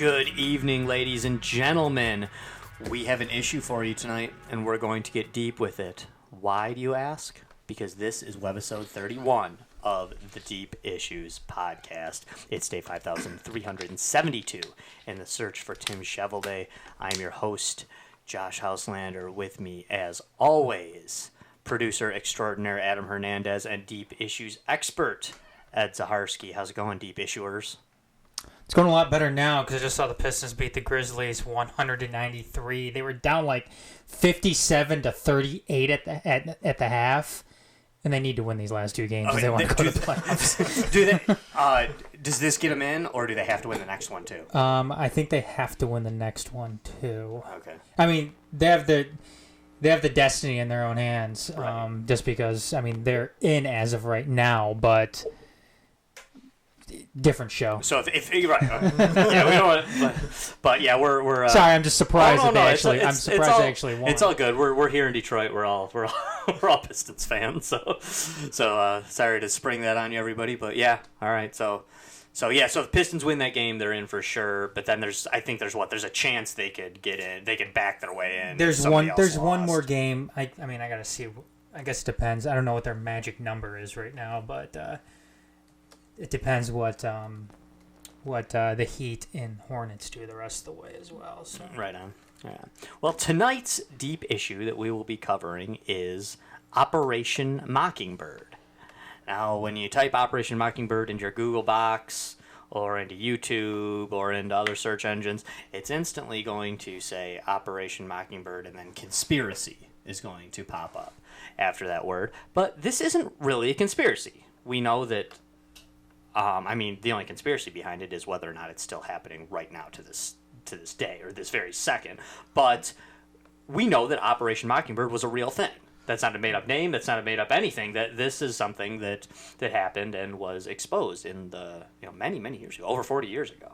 Good evening, ladies and gentlemen. We have an issue for you tonight, and we're going to get deep with it. Why, do you ask? Because this is webisode 31 of the Deep Issues podcast. It's day 5372 in the search for Tim Chevalier. I'm your host, Josh Houslander. With me, as always, producer extraordinaire Adam Hernandez and Deep Issues expert Ed Zaharsky. How's it going, Deep Issuers? It's going a lot better now because I just saw the Pistons beat the Grizzlies 193. They were down like 57-38 at the half, and they need to win these last two games if they want to go to the playoffs. Do they? Does this get them in, or do they have to win the next one too? I think they have to win the next one too. Okay. I mean, they have the destiny in their own hands. Right. Just because they're in as of right now, but. Different show. So if you're right, yeah, we don't want but yeah, we're. Sorry, I'm just surprised that they actually. I'm surprised they actually won. It's all good. We're here in Detroit. We're all Pistons fans. So sorry to spring that on you, everybody. But yeah, all right. So if the Pistons win that game, they're in for sure. But then there's a chance they could get in. They could back their way in. There's one more game. I gotta see. I guess it depends. I don't know what their magic number is right now, but. It depends what the Heat and Hornets do the rest of the way as well. So. Right on. Well, tonight's deep issue that we will be covering is Operation Mockingbird. Now, when you type Operation Mockingbird into your Google box or into YouTube or into other search engines, it's instantly going to say Operation Mockingbird, and then conspiracy is going to pop up after that word. But this isn't really a conspiracy. We know that the only conspiracy behind it is whether or not it's still happening right now to this day or this very second. But we know that Operation Mockingbird was a real thing. That's not a made-up name. That's not a made-up anything. That this is something that happened and was exposed in the many, many years ago, over 40 years ago.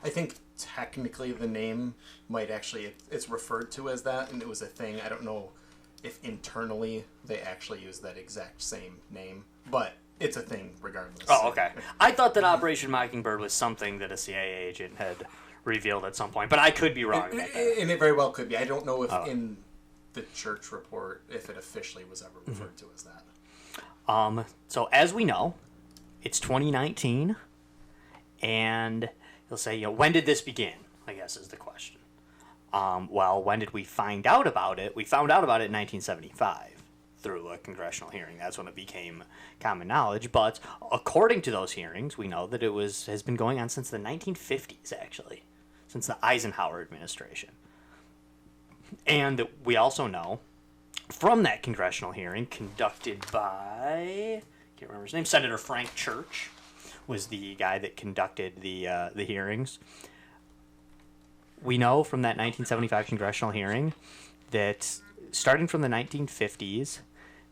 I think technically the name might actually it's referred to as that, and it was a thing. I don't know if internally they actually use that exact same name, but. It's a thing, regardless. Oh, okay. I thought that Operation Mockingbird was something that a CIA agent had revealed at some point, but I could be wrong about that. And it very well could be. I don't know if in the church report, if it officially was ever referred to as that. So as we know, it's 2019, and you'll say, when did this begin? I guess is the question. Well, when did we find out about it? We found out about it in 1975. Through a congressional hearing. That's when it became common knowledge. But according to those hearings, we know that it has been going on since the 1950s, actually, since the Eisenhower administration. And we also know from that congressional hearing conducted by, I can't remember his name, Senator Frank Church was the guy that conducted the hearings. We know from that 1975 congressional hearing that starting from the 1950s,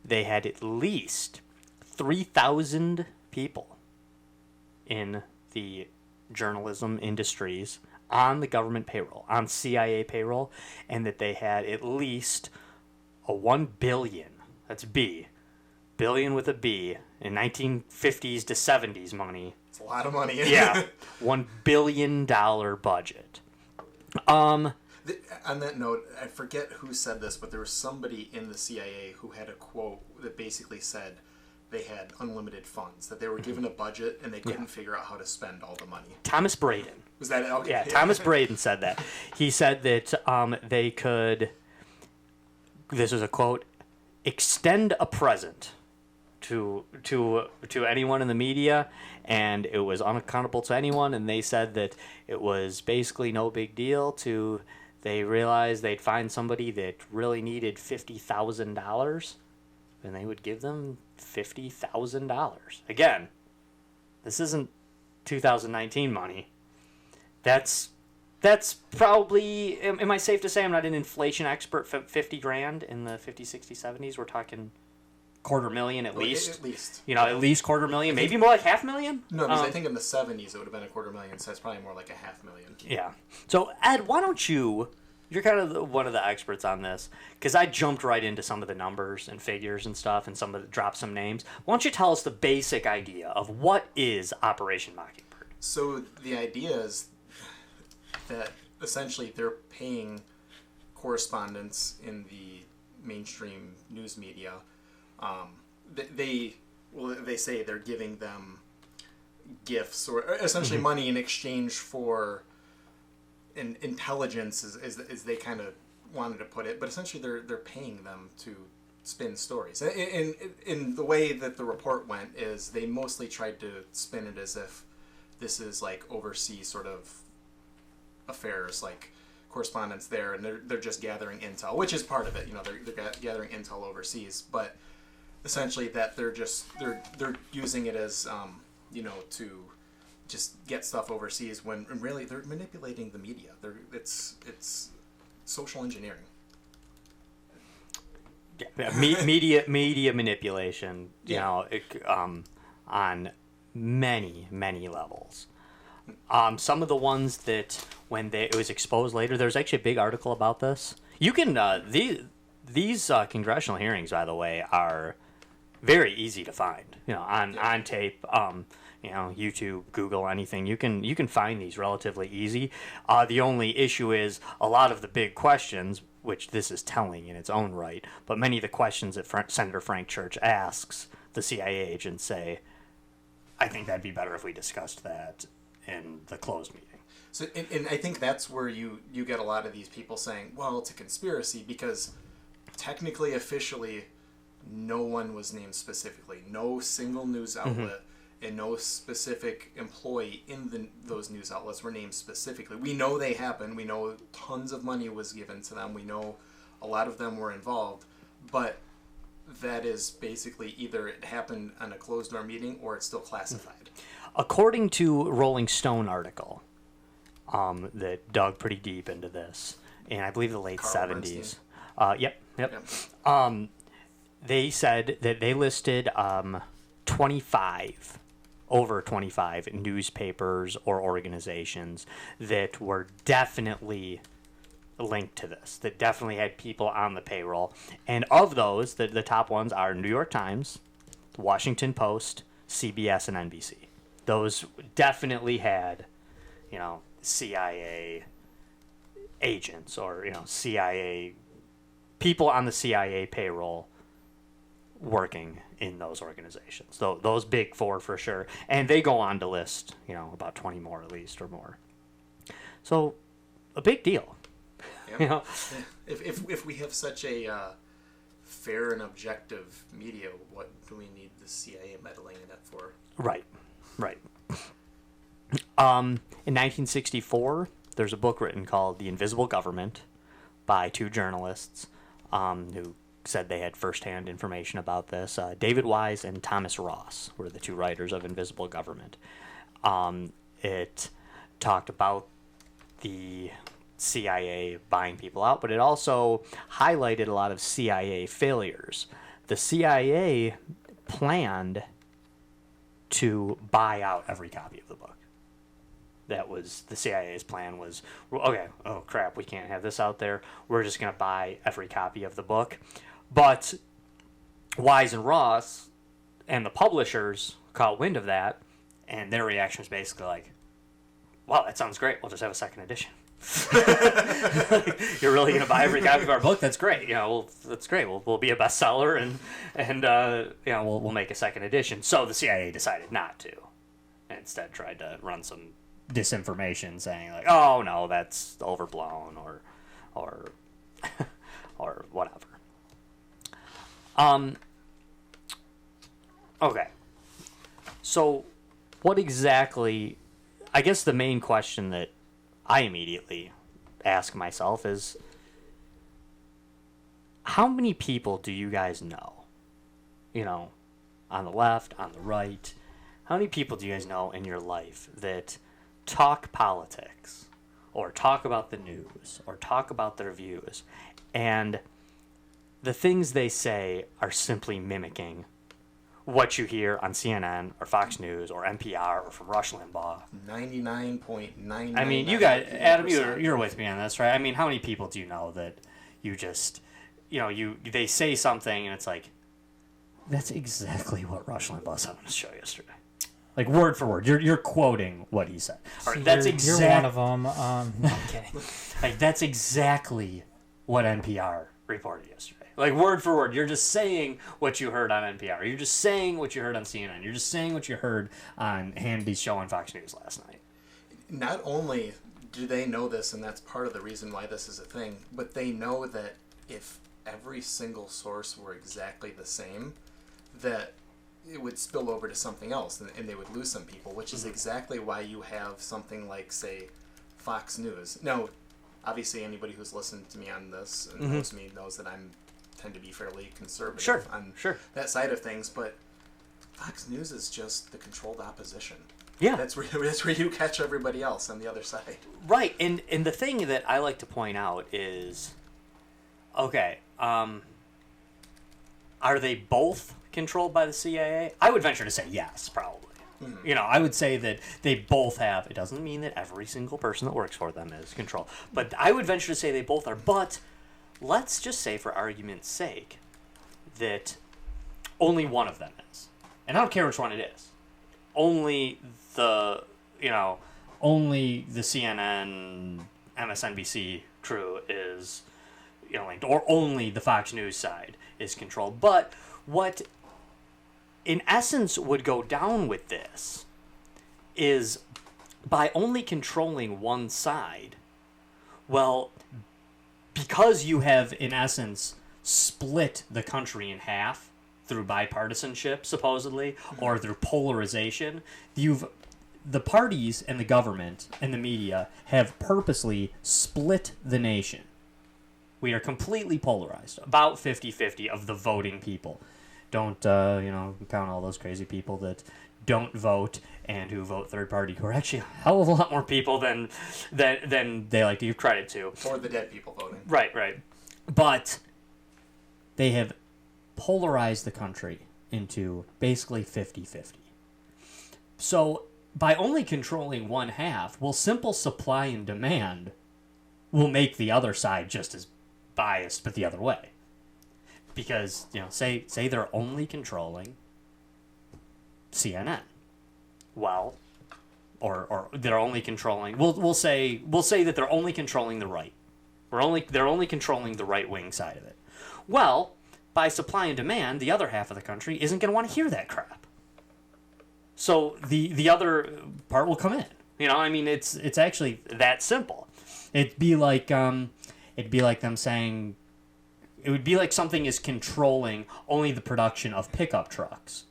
they had at least 3,000 people in the journalism industries on the government payroll, on CIA payroll, and that they had at least a 1 billion, that's B, billion with a B, in 1950s to 70s money. It's a lot of money. Yeah, $1 billion budget. On that note, I forget who said this, but there was somebody in the CIA who had a quote that basically said they had unlimited funds, that they were given a budget and they couldn't figure out how to spend all the money. Thomas Braden. Was that okay? Yeah, Thomas Braden said that. He said that they could, this is a quote, extend a present to anyone in the media, and it was unaccountable to anyone, and they said that it was basically no big deal to... They realized they'd find somebody that really needed $50,000, and they would give them $50,000. Again, this isn't 2019 money. That's probably, am I safe to say I'm not an inflation expert, 50 grand in the 50s, 60s, 70s? We're talking $250,000 at least. At least. At least $250,000, maybe more like $500,000? No, because I think in the 70s it would have been $250,000, so that's probably more like $500,000. Yeah. So, Ed, why don't you're kind of one of the experts on this, because I jumped right into some of the numbers and figures and stuff, and dropped some names. Why don't you tell us the basic idea of what is Operation Mockingbird? So the idea is that essentially they're paying correspondents in the mainstream news media. They say they're giving them gifts or essentially money in exchange for intelligence, as they kind of wanted to put it. But essentially, they're paying them to spin stories. In the way that the report went, is they mostly tried to spin it as if this is like overseas sort of affairs, like correspondents there, and they're just gathering intel, which is part of it. They're gathering intel overseas, but essentially that they're using it as to just get stuff overseas, when really they're manipulating the media. It's social engineering. Media manipulation. On many levels. Some of the ones that when it was exposed later, there's actually a big article about this. You can these congressional hearings, by the way, are very easy to find. On tape. YouTube, Google, anything. You can find these relatively easy. The only issue is a lot of the big questions, which this is telling in its own right, but many of the questions that Senator Frank Church asks the CIA agents say, I think that'd be better if we discussed that in the closed meeting. So, and I think that's where you get a lot of these people saying, well, it's a conspiracy, because technically, officially, no one was named specifically. No single news outlet and no specific employee in those news outlets were named specifically. We know they happened. We know tons of money was given to them. We know a lot of them were involved. But that is basically either it happened on a closed-door meeting or it's still classified. According to Rolling Stone article that dug pretty deep into this, in I believe the late Carl 70s. Yep. They said that they listed over 25 newspapers or organizations that were definitely linked to this, that definitely had people on the payroll. And of those, the top ones are New York Times, the Washington Post, CBS, and NBC. Those definitely had, CIA agents or, CIA people on the CIA payroll working in those organizations. So those big four for sure. And they go on to list, about 20 more at least or more. So a big deal. Yeah. If we have such a fair and objective media, what do we need the CIA meddling in it for? Right. In 1964, there's a book written called The Invisible Government by two journalists who said they had firsthand information about this. David Wise and Thomas Ross were the two writers of Invisible Government. It talked about the CIA buying people out, but it also highlighted a lot of CIA failures. The CIA planned to buy out every copy of the book. That was the CIA's plan was, okay, oh crap, we can't have this out there. We're just going to buy every copy of the book. But Wise and Ross and the publishers caught wind of that, and their reaction was basically like, wow, that sounds great. We'll just have a second edition. You're really going to buy every copy of our book? That's great. That's great. We'll be a bestseller, and we'll make a second edition. So the CIA decided not to, and instead tried to run some disinformation saying like, oh no, that's overblown or or whatever. Okay. So what exactly, I guess the main question that I immediately ask myself is, how many people do you guys know? On the left, on the right, how many people do you guys know in your life that talk politics or talk about the news or talk about their views, and the things they say are simply mimicking what you hear on CNN or Fox News or NPR or from Rush Limbaugh? 99.9. I mean, you guys, Adam, you're with me on this, right? I mean, how many people do you know that you just, they say something and it's like, that's exactly what Rush Limbaugh said on his show yesterday. Like word for word. You're quoting what he said. All right, So that's you're one of them. No, I'm kidding. Like that's exactly what NPR reported yesterday. Like word for word, you're just saying what you heard on NPR. You're just saying what you heard on CNN. You're just saying what you heard on Hannity's show on Fox News last night. Not only do they know this, and that's part of the reason why this is a thing, but they know that if every single source were exactly the same, that it would spill over to something else, and they would lose some people, which is exactly why you have something like, say, Fox News. Now, obviously, anybody who's listened to me on this and knows me knows that I tend to be fairly conservative on that side of things, but Fox News is just the controlled opposition. Yeah. That's where you catch everybody else on the other side. Right, and the thing that I like to point out is, okay, are they both controlled by the CIA? I would venture to say yes, probably. Mm-hmm. You know, I would say that they both have. It doesn't mean that every single person that works for them is controlled, but I would venture to say they both are. But let's just say, for argument's sake, that only one of them is, and I don't care which one it is. Only the CNN, MSNBC crew is, linked, or only the Fox News side is controlled. But what, in essence, would go down with this is by only controlling one side, well, because you have, in essence, split the country in half through bipartisanship, supposedly, or through polarization, the parties and the government and the media have purposely split the nation. We are completely polarized, about 50-50 of the voting people. Don't, count all those crazy people that don't vote and who vote third party, who are actually a hell of a lot more people than they like to give credit to. Or the dead people voting. Right. But they have polarized the country into basically 50-50. So by only controlling one half, well, simple supply and demand will make the other side just as biased, but the other way. Because, say they're only controlling CNN. Well, or they're only controlling, we'll say that they're only controlling the right. They're only controlling the right-wing side of it. Well, by supply and demand, the other half of the country isn't going to want to hear that crap. So the other part will come in. It's actually that simple. It'd be like them saying, it would be like something is controlling only the production of pickup trucks.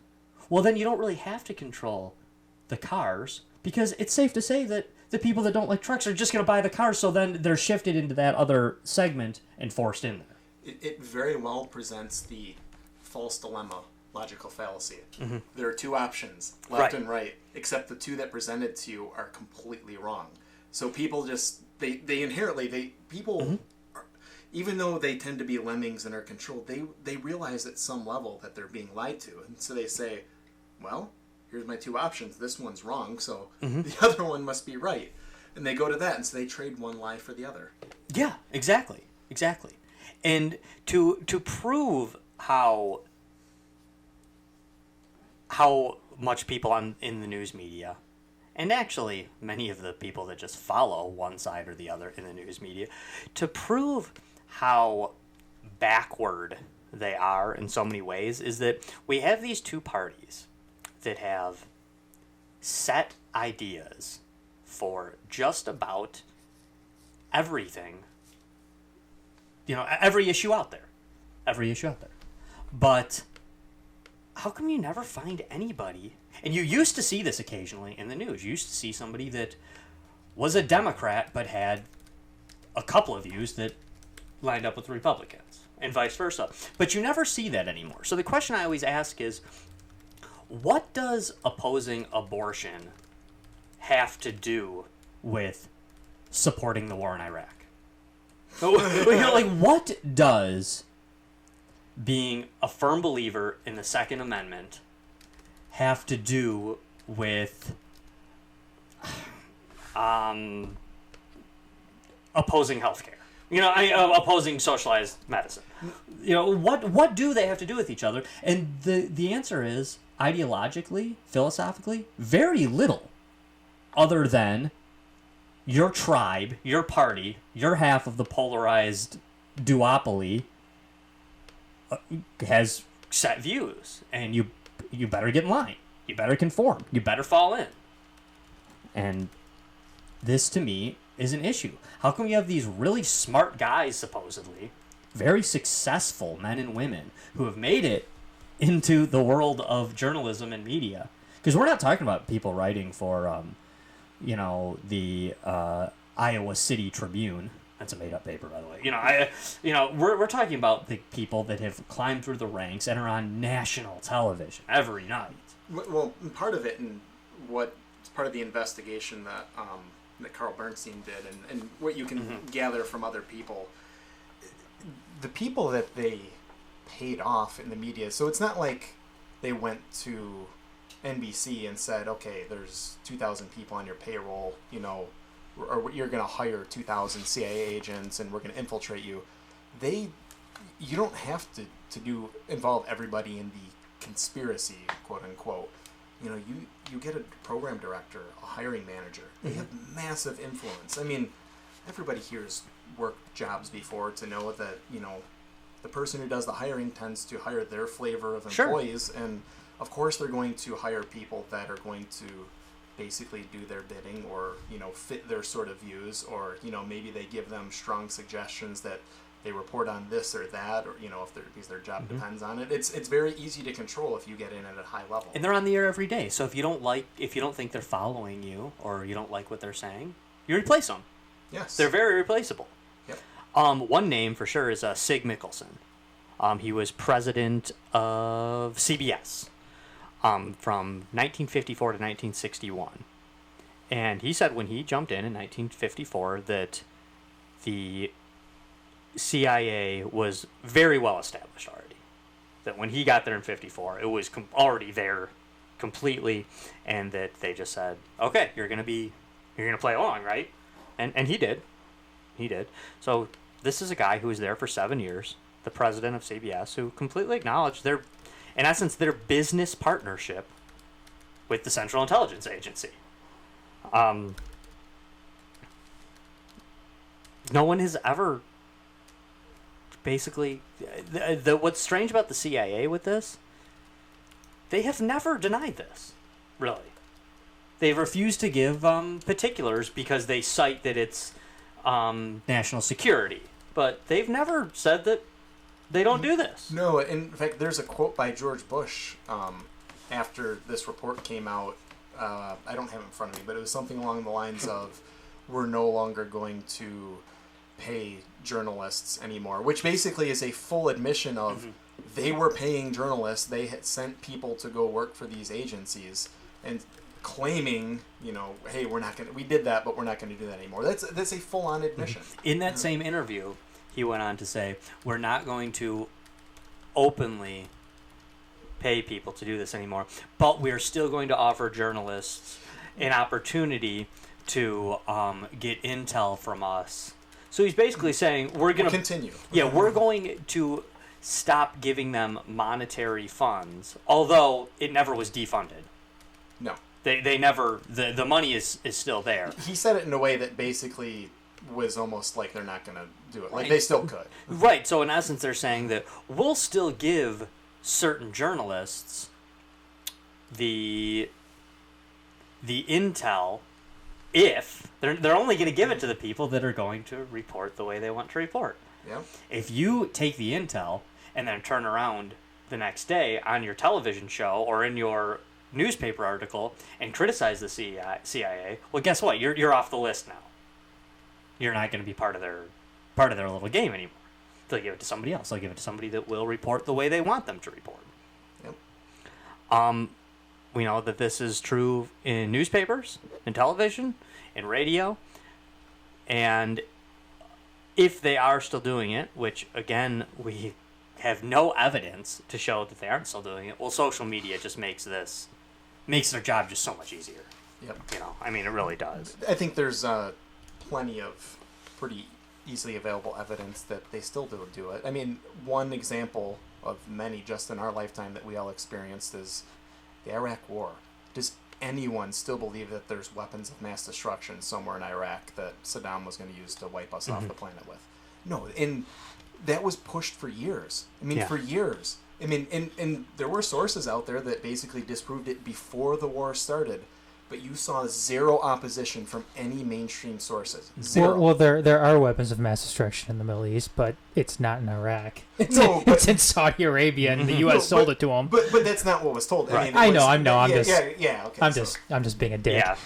Well, then you don't really have to control the cars, because it's safe to say that the people that don't like trucks are just going to buy the cars, so then they're shifted into that other segment and forced in there. It very well presents the false dilemma, logical fallacy. Mm-hmm. There are two options, left and right, except the two that presented to you are completely wrong. So people just, they inherently, people, are, even though they tend to be lemmings and are controlled, they realize at some level that they're being lied to. And so they say, well, here's my two options. This one's wrong, so the other one must be right. And they go to that, and so they trade one lie for the other. Yeah, exactly. And to prove how much people in the news media, and actually many of the people that just follow one side or the other in the news media, to prove how backward they are in so many ways, is that we have these two parties that have set ideas for just about everything, every issue out there. But how come you never find anybody, and you used to see this occasionally in the news, you used to see somebody that was a Democrat but had a couple of views that lined up with Republicans, and vice versa. But you never see that anymore. So the question I always ask is, what does opposing abortion have to do with supporting the war in Iraq? What does being a firm believer in the Second Amendment have to do with opposing healthcare? Opposing socialized medicine. What do they have to do with each other? And the answer is, ideologically, philosophically, very little other than your tribe, your party, your half of the polarized duopoly has set views, and you better get in line. You better conform. You better fall in. And this, to me, is an issue. How come you have these really smart guys, supposedly, very successful men and women, who have made it into the world of journalism and media? Because we're not talking about people writing for, the Iowa City Tribune. That's a made-up paper, by the way. We're talking about the people that have climbed through the ranks and are on national television every night. Well, part of it, and what part of the investigation that Carl Bernstein did, and what you can gather from other people, the people that they paid off in the media. So it's not like they went to NBC and said, okay, there's 2,000 people on your payroll, or you're going to hire 2,000 CIA agents and we're going to infiltrate you. You don't have to involve everybody in the conspiracy, quote unquote. You get a program director, a hiring manager. They have massive influence. I mean, everybody here's worked jobs before to know that, the person who does the hiring tends to hire their flavor of employees. Sure. And of course they're going to hire people that are going to basically do their bidding, or fit their sort of views, or maybe they give them strong suggestions that they report on this or that, or if their job depends on it. It's very easy to control if you get in at a high level. And they're on the air every day. So if you don't think they're following you, or you don't like what they're saying, you replace them. Yes, they're very replaceable. Yep. One name for sure is Sig Mickelson. He was president of CBS. From 1954 to 1961. And he said when he jumped in 1954 that the CIA was very well established already. That when he got there in 54, it was already there completely, and that they just said, okay, you're going to play along, right? And he did. He did. So this is a guy who was there for 7 years, the president of CBS, who completely acknowledged in essence, their business partnership with the Central Intelligence Agency. No one has ever basically... what's strange about the CIA with this, they have never denied this, really. They've refused to give particulars because they cite that it's national security. But they've never said that they don't do this. No, in fact, there's a quote by George Bush after this report came out. I don't have it in front of me, but it was something along the lines of, we're no longer going to pay journalists anymore, which basically is a full admission of they were paying journalists. They had sent people to go work for these agencies and claiming, hey, we did that, but we're not going to do that anymore. That's a full-on admission. In that same interview, he went on to say, we're not going to openly pay people to do this anymore, but we're still going to offer journalists an opportunity to get intel from us. So he's basically saying we're going to continue. Yeah, we're going to stop giving them monetary funds, although it never was defunded. No. They never, the money is still there. He said it in a way that basically was almost like they're not going to do it. Like, they still could. Right, so in essence they're saying that we'll still give certain journalists the intel if they're only going to give it to the people that are going to report the way they want to report. Yeah. If you take the intel and then turn around the next day on your television show or in your newspaper article and criticize the CIA, well, guess what? You're off the list now. You're not going to be part of their little game anymore. They'll give it to somebody else. They'll give it to somebody that will report the way they want them to report. Yep. We know that this is true in newspapers, in television, in radio, and if they are still doing it, which again we have no evidence to show that they aren't still doing it, well, social media just makes their job just so much easier. Yep. I mean, it really does. I think there's plenty of pretty easily available evidence that they still do it. I mean, one example of many just in our lifetime that we all experienced is the Iraq War. Does anyone still believe that there's weapons of mass destruction somewhere in Iraq that Saddam was going to use to wipe us off the planet with? No, and that was pushed for years. I mean, for years. I mean, and there were sources out there that basically disproved it before the war started, but you saw zero opposition from any mainstream sources. Zero. Well, there are weapons of mass destruction in the Middle East, but it's not in Iraq. It's in Saudi Arabia, and the U.S. sold it to them. But that's not what was told. Right. I mean, I know. Okay. I'm just being a dick. Yeah.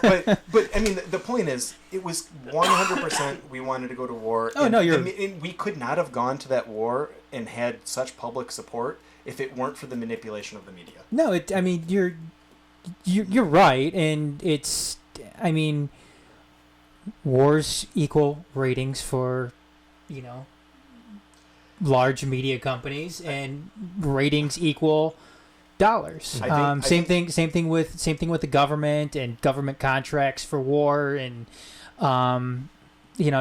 but I mean, the point is, it was 100% we wanted to go to war. Oh, no, you're... And we could not have gone to that war and had such public support if it weren't for the manipulation of the media. No, I mean, you're right, and it's, I mean, wars equal ratings for, large media companies, and ratings equal dollars. Same thing with the government and government contracts for war, and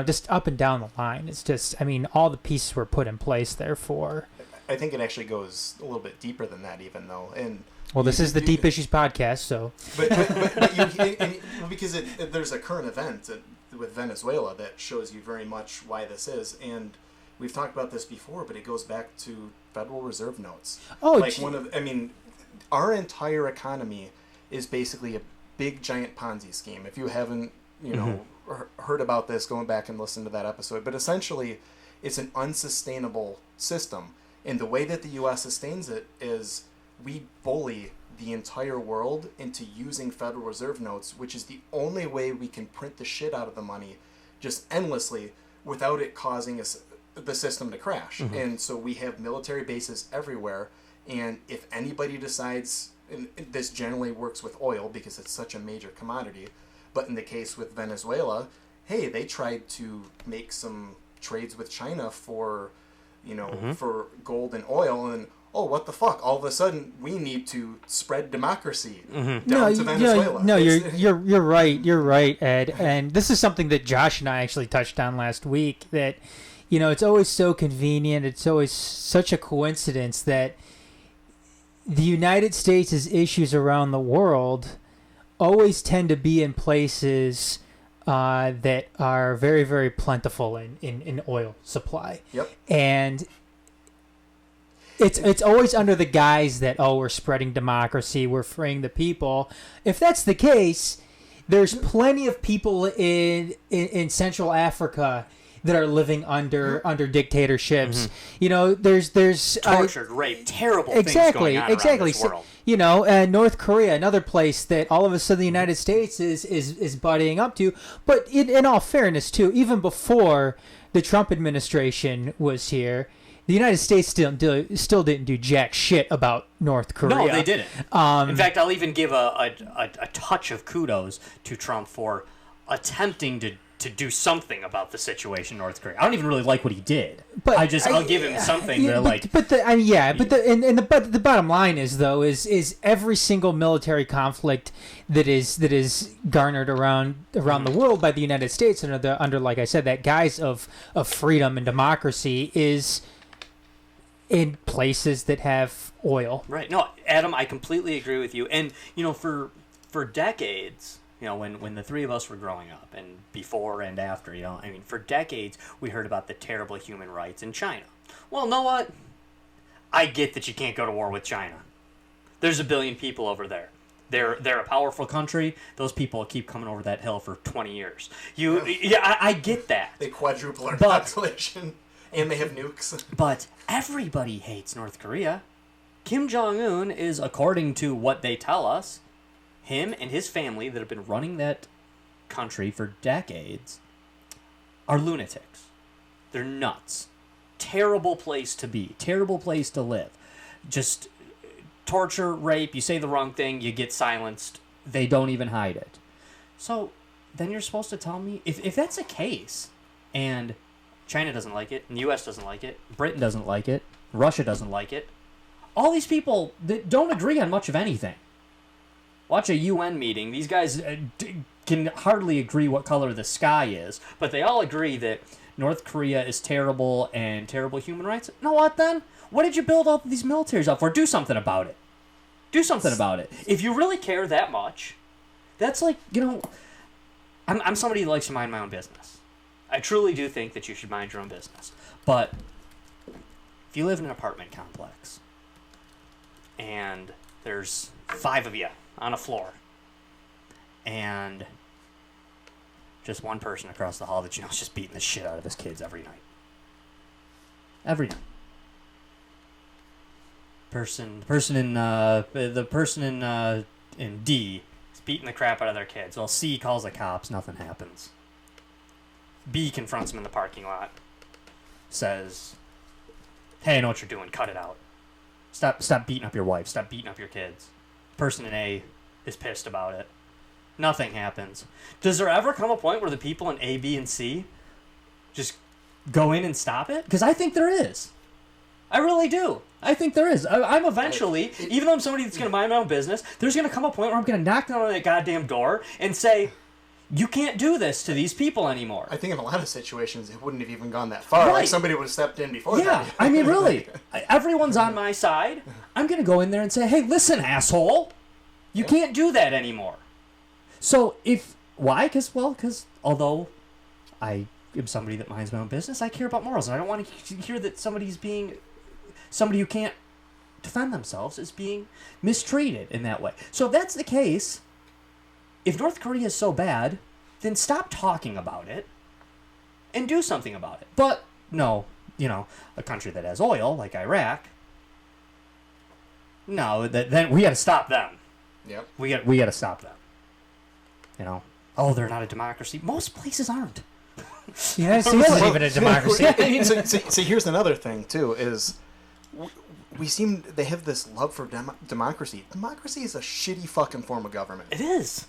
just up and down the line. It's just, I mean, all the pieces were put in place there for. I think it actually goes a little bit deeper than that, even though, and. Well, this is the Deep Issues podcast, so. But because there's a current event with Venezuela that shows you very much why this is, and we've talked about this before, but it goes back to Federal Reserve notes. Oh, our entire economy is basically a big giant Ponzi scheme. If you haven't, heard about this, going back and listen to that episode. But essentially, it's an unsustainable system, and the way that the U.S. sustains it is. We bully the entire world into using Federal Reserve notes, which is the only way we can print the shit out of the money just endlessly without it causing the system to crash. Mm-hmm. And so we have military bases everywhere. And if anybody decides, and this generally works with oil because it's such a major commodity, but in the case with Venezuela, hey, they tried to make some trades with China for, for gold and oil, and oh, what the fuck? All of a sudden, we need to spread democracy down to Venezuela. No, you're right. You're right, Ed. And this is something that Josh and I actually touched on last week. That it's always so convenient. It's always such a coincidence that the United States' issues around the world always tend to be in places that are very, very plentiful in oil supply. Yep. And It's always under the guise that, we're spreading democracy, we're freeing the people. If that's the case, there's plenty of people in Central Africa that are living under dictatorships. Mm-hmm. There's tortured, raped, terrible things going on around this world. North Korea, another place that all of a sudden the United States is buddying up to. But in all fairness, too, even before the Trump administration was here, the United States still didn't do jack shit about North Korea. No, they didn't. In fact, I'll even give a touch of kudos to Trump for attempting to do something about the situation in North Korea. I don't even really like what he did. But I'll give him something. But the bottom line is every single military conflict that is garnered around the world by the United States under like I said, that guise of freedom and democracy is in places that have oil. Right. No, Adam, I completely agree with you. And, for decades, when the three of us were growing up and before and after, for decades we heard about the terrible human rights in China. Well, know what? I get that you can't go to war with China. There's 1 billion people over there. They're a powerful country. Those people keep coming over that hill for 20 years. I get that. They quadruple our population. And they have nukes. But everybody hates North Korea. Kim Jong-un is, according to what they tell us, him and his family that have been running that country for decades are lunatics. They're nuts. Terrible place to be. Terrible place to live. Just torture, rape, you say the wrong thing, you get silenced. They don't even hide it. So then you're supposed to tell me, if that's the case, and China doesn't like it, and the U.S. doesn't like it, Britain doesn't like it, Russia doesn't like it, all these people that don't agree on much of anything. Watch a UN meeting. These guys can hardly agree what color the sky is, but they all agree that North Korea is terrible and terrible human rights. You know what, then? What did you build all these militaries up for? Do something about it. Do something about it. If you really care that much, that's like, I'm somebody who likes to mind my own business. I truly do think that you should mind your own business. But if you live in an apartment complex and there's 5 of you on a floor and just one person across the hall that you know is just beating the shit out of his kids every night. Every night. The person in D is beating the crap out of their kids. Well, C calls the cops, nothing happens. B confronts him in the parking lot, says, "Hey, I know what you're doing. Cut it out. Stop beating up your wife. Stop beating up your kids." Person in A is pissed about it. Nothing happens. Does there ever come a point where the people in A, B, and C just go in and stop it? Because I think there is. I really do. I think there is. I'm eventually, even though I'm somebody that's going to mind my own business, there's going to come a point where I'm going to knock down that goddamn door and say, you can't do this to these people anymore. I think in a lot of situations it wouldn't have even gone that far. Right. Like somebody would have stepped in before that. Yeah, I mean, really. Everyone's on my side. I'm going to go in there and say, hey, listen, asshole. You can't do that anymore. So why? Because although I am somebody that minds my own business, I care about morals. And I don't want to hear that somebody who can't defend themselves is being mistreated in that way. So if that's the case, if North Korea is so bad, then stop talking about it and do something about it. But no, a country that has oil, like Iraq, no, then we got to stop them. Yep. We got to stop them. Oh, they're not a democracy. Most places aren't. Yeah, it isn't even a democracy. So here's another thing too: is they have this love for democracy. Democracy is a shitty fucking form of government. It is.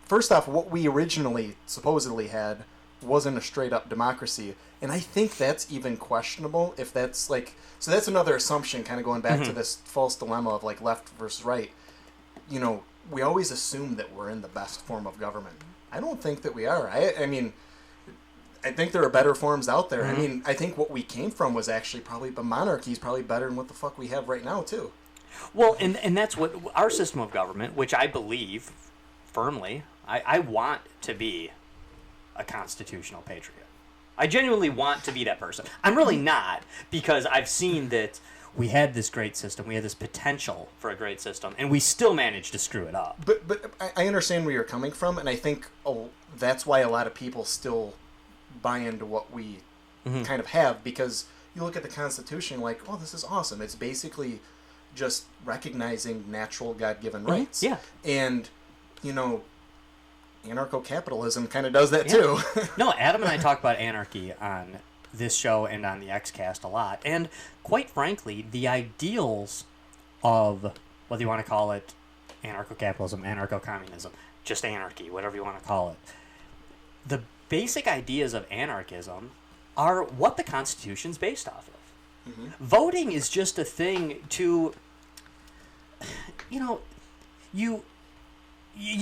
First off, what we originally supposedly had wasn't a straight up democracy, and I think that's even questionable. If that's so that's another assumption, kind of going back to this false dilemma of like left versus right. We always assume that we're in the best form of government. I don't think that we are. I mean, I think there are better forms out there. I mean, I think what we came from was actually probably, but monarchy is probably better than what the fuck we have right now, too. Well, and that's what our system of government, which I believe firmly, I want to be a constitutional patriot. I genuinely want to be that person. I'm really not, because I've seen that we had this great system, we had this potential for a great system, and we still managed to screw it up. But I understand where you're coming from, and I think that's why a lot of people still buy into what we kind of have, because you look at the Constitution like, oh, this is awesome. It's basically just recognizing natural God-given rights. Yeah. And, anarcho-capitalism kind of does that too. No, Adam and I talk about anarchy on this show and on the Xcast a lot. And quite frankly, the ideals of, whether you want to call it anarcho-capitalism, anarcho-communism, just anarchy, whatever you want to call it, the basic ideas of anarchism are what the Constitution's based off of. Voting is just a thing to, you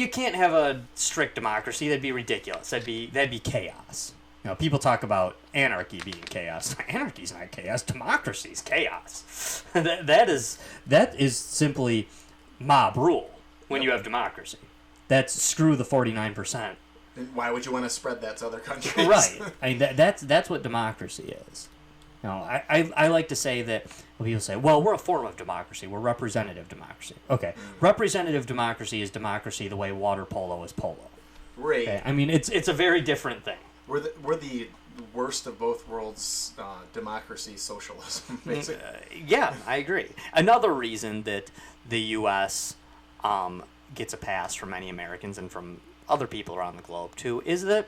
can't have a strict democracy. That'd be ridiculous. That'd be chaos. People talk about anarchy being chaos. Anarchy's not chaos. Democracy's chaos. that is simply mob rule when you have democracy. That's screw the 49%. And why would you want to spread that to other countries? Right. I mean, that's what democracy is. I like to say that people say, well, we're a form of democracy. We're representative democracy. Okay. Representative democracy is democracy the way water polo is polo. Right. Okay? I mean, it's a very different thing. We're the worst of both worlds, democracy, socialism, basically. Yeah, I agree. Another reason that the U.S. Gets a pass from many Americans and from other people around the globe, too, is that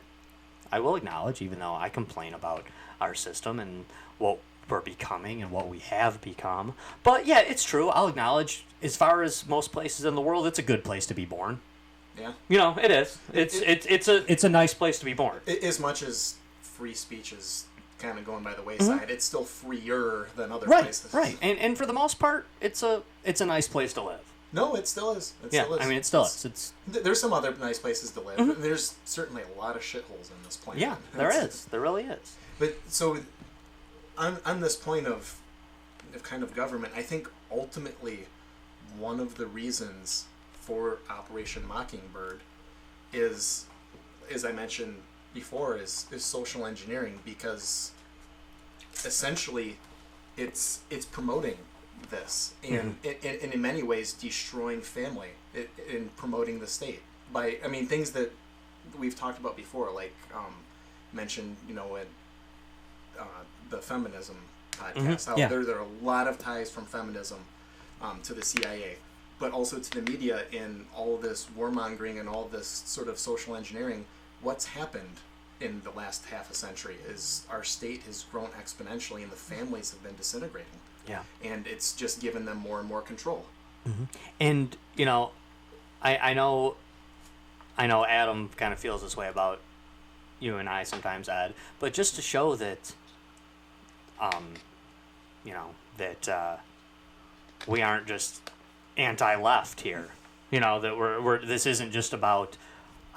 I will acknowledge, even though I complain about our system and what we're becoming and what we have become, but yeah, it's true. I'll acknowledge, as far as most places in the world, it's a good place to be born. Yeah. It is. It's a nice place to be born. As much as free speech is kind of going by the wayside, it's still freer than other Right, places. right. And for the most part, it's a nice place to live. No, it still is. It Yeah, still is. I mean, it still is. It's There's some other nice places to live. But there's certainly a lot of shitholes in this planet. yeah, there is. There really is. But so, on this point of kind of government, I think ultimately one of the reasons for Operation Mockingbird is, as I mentioned before, is social engineering, because essentially it's promoting this and in many ways destroying family in promoting the state by, I mean, things that we've talked about before, like mentioned, you know, in the feminism podcast, how there are a lot of ties from feminism to the CIA, but also to the media in all of this warmongering and all this sort of social engineering. What's happened in the last half a century is our state has grown exponentially and the families have been disintegrating. Yeah. And it's just given them more and more control. And, you know, I know Adam kind of feels this way about you and I sometimes, Ed, but just to show that, you know, that we aren't just anti-left here, you know, that we're this isn't just about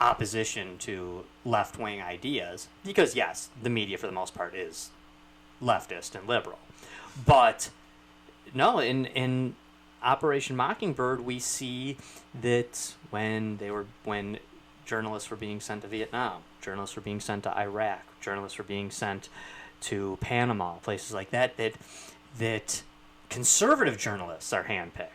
opposition to left-wing ideas, because yes, the media for the most part is leftist and liberal, but no, in Operation Mockingbird we see that when journalists were being sent to Vietnam, journalists were being sent to Iraq, journalists were being sent to Panama, places like that, that conservative journalists are handpicked.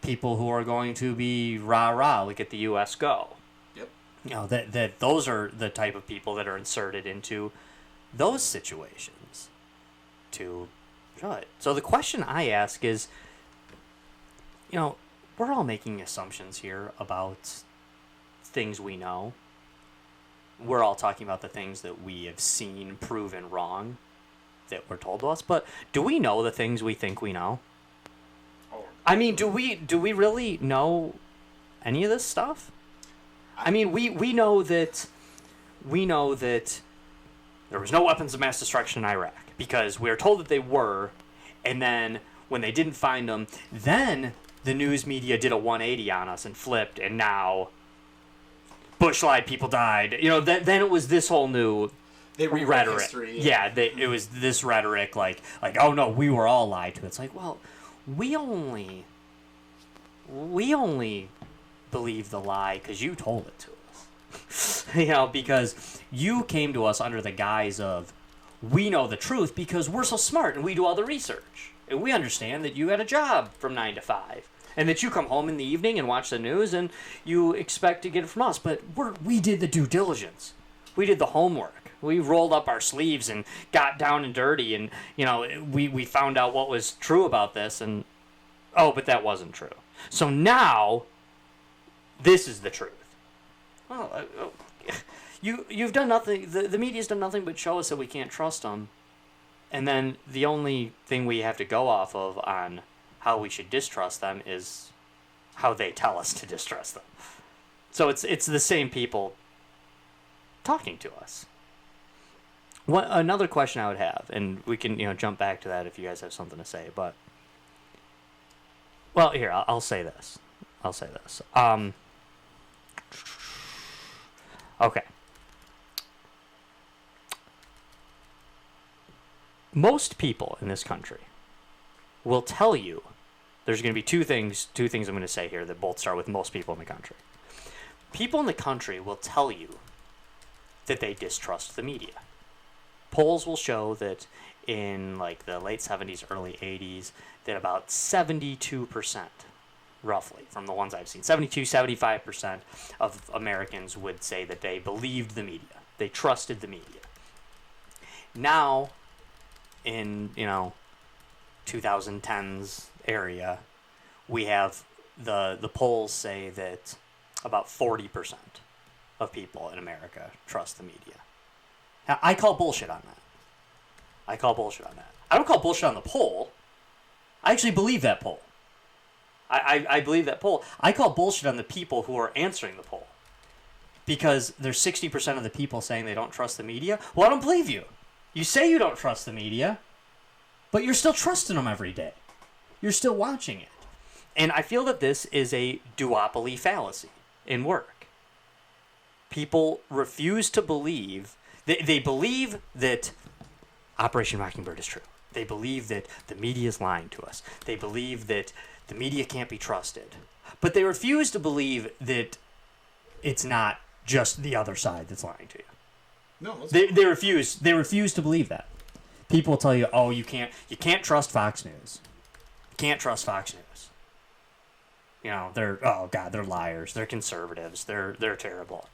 People who are going to be rah-rah, look at the U.S. go. Yep. You know, that those are the type of people that are inserted into those situations to show it. So the question I ask is, you know, we're all making assumptions here about things we know. We're all talking about the things that we have seen proven wrong that were told to us, but do we know the things we think we know? I mean, do we really know any of this stuff? I mean, we know that there was no weapons of mass destruction in Iraq because we were told that they were, and then when they didn't find them, then the news media did a 180 on us and flipped, and now Bush lied, people died. You know, then it was this whole new rhetoric. History, it was this rhetoric like, oh no, we were all lied to. It's like, well, we only believe the lie because you told it to us. You know, because you came to us under the guise of, we know the truth because we're so smart and we do all the research. And we understand that you had a job from 9 to 5. And that you come home in the evening and watch the news and you expect to get it from us. But we did the due diligence. We did the homework. We rolled up our sleeves and got down and dirty, and, you know, we found out what was true about this, and, oh, but that wasn't true. So now, this is the truth. Well, you've done nothing, the media's done nothing but show us that we can't trust them, and then the only thing we have to go off of on how we should distrust them is how they tell us to distrust them. So it's the same people talking to us. Another question I would have, and we can, you know, jump back to that if you guys have something to say, but, well, here, I'll say this. Okay. Most people in this country will tell you, there's going to be two things I'm going to say here that both start with most people in the country. People in the country will tell you that they distrust the media. Polls will show that in like the late 70s, early 80s, that about 72%, roughly, from the ones I've seen, 75% of Americans would say that they believed the media. They trusted the media. Now, in, you know, 2010s area, we have the polls say that about 40% of people in America trust the media. Now, I call bullshit on that. I don't call bullshit on the poll. I actually believe that poll. I believe that poll. I call bullshit on the people who are answering the poll. Because there's 60% of the people saying they don't trust the media. Well, I don't believe you. You say you don't trust the media, but you're still trusting them every day. You're still watching it. And I feel that this is a duopoly fallacy in work. People refuse to believe. They believe that Operation Mockingbird is true. They believe that the media is lying to us. They believe that the media can't be trusted. But they refuse to believe that it's not just the other side that's lying to you. No, They refuse to believe that. People will tell you, "Oh, you can't trust Fox News. You can't trust Fox News. You know, they're liars. They're conservatives. They're terrible."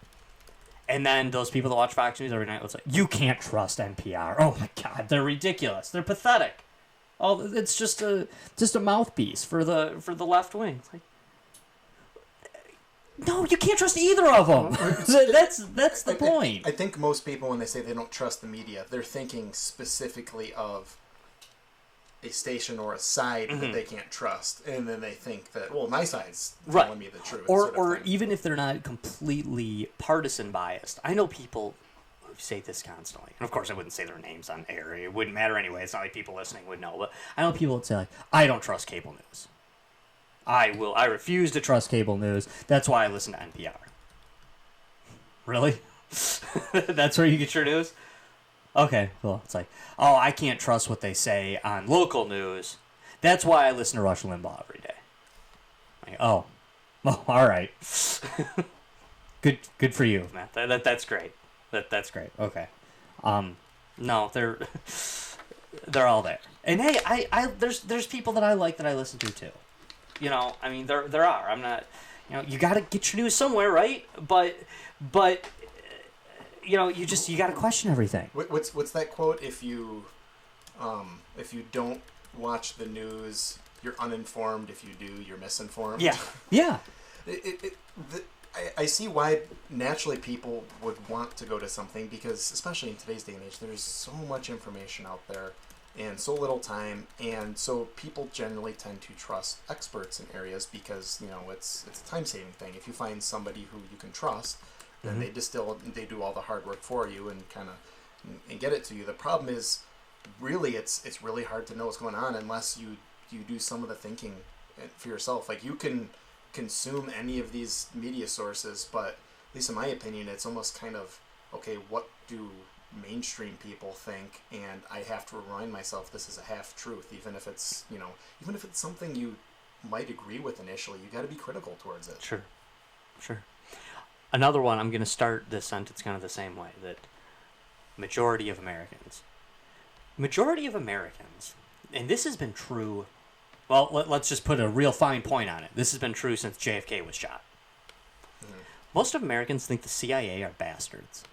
And then those people that watch Fox News every night will say, "You can't trust NPR. Oh my God, they're ridiculous. They're pathetic. Oh, it's just a mouthpiece for the left wing." It's like, no, you can't trust either of them. That's the point. I think most people, when they say they don't trust the media, they're thinking specifically of a station or a side that they can't trust, and then they think that, well, my side's telling me the truth. Or even if they're not completely partisan biased. I know people who say this constantly, and of course I wouldn't say their names on air. It wouldn't matter anyway. It's not like people listening would know. But I know people that say, like, I don't trust cable news. I refuse to trust cable news. That's why I listen to NPR. Really? That's where you get your news? Okay, well, it's like, oh, I can't trust what they say on local news. That's why I listen to Rush Limbaugh every day. Like, oh, all right. Good for you, Matt. That's great. That's great. Okay. No, they're all there. And hey, I there's people that I like that I listen to too. You know, I mean, there are. I'm not. You know, you got to get your news somewhere, right? But you know, you got to question everything. What's that quote? If you don't watch the news, you're uninformed. If you do, you're misinformed. Yeah. I see why naturally people would want to go to something, because especially in today's day and age, there's so much information out there and so little time, and so people generally tend to trust experts in areas because, you know, it's a time-saving thing. If you find somebody who you can trust, then they do all the hard work for you and and get it to you. The problem is, really, it's really hard to know what's going on unless you do some of the thinking for yourself. Like, you can consume any of these media sources, but at least in my opinion, it's almost kind of, okay, what do mainstream people think? And I have to remind myself this is a half truth, even if it's something you might agree with initially. You got to be critical towards it. Sure. Another one, I'm going to start this sentence kind of the same way, that majority of Americans, and this has been true, well, let's just put a real fine point on it. This has been true since JFK was shot. Most of Americans think the CIA are bastards.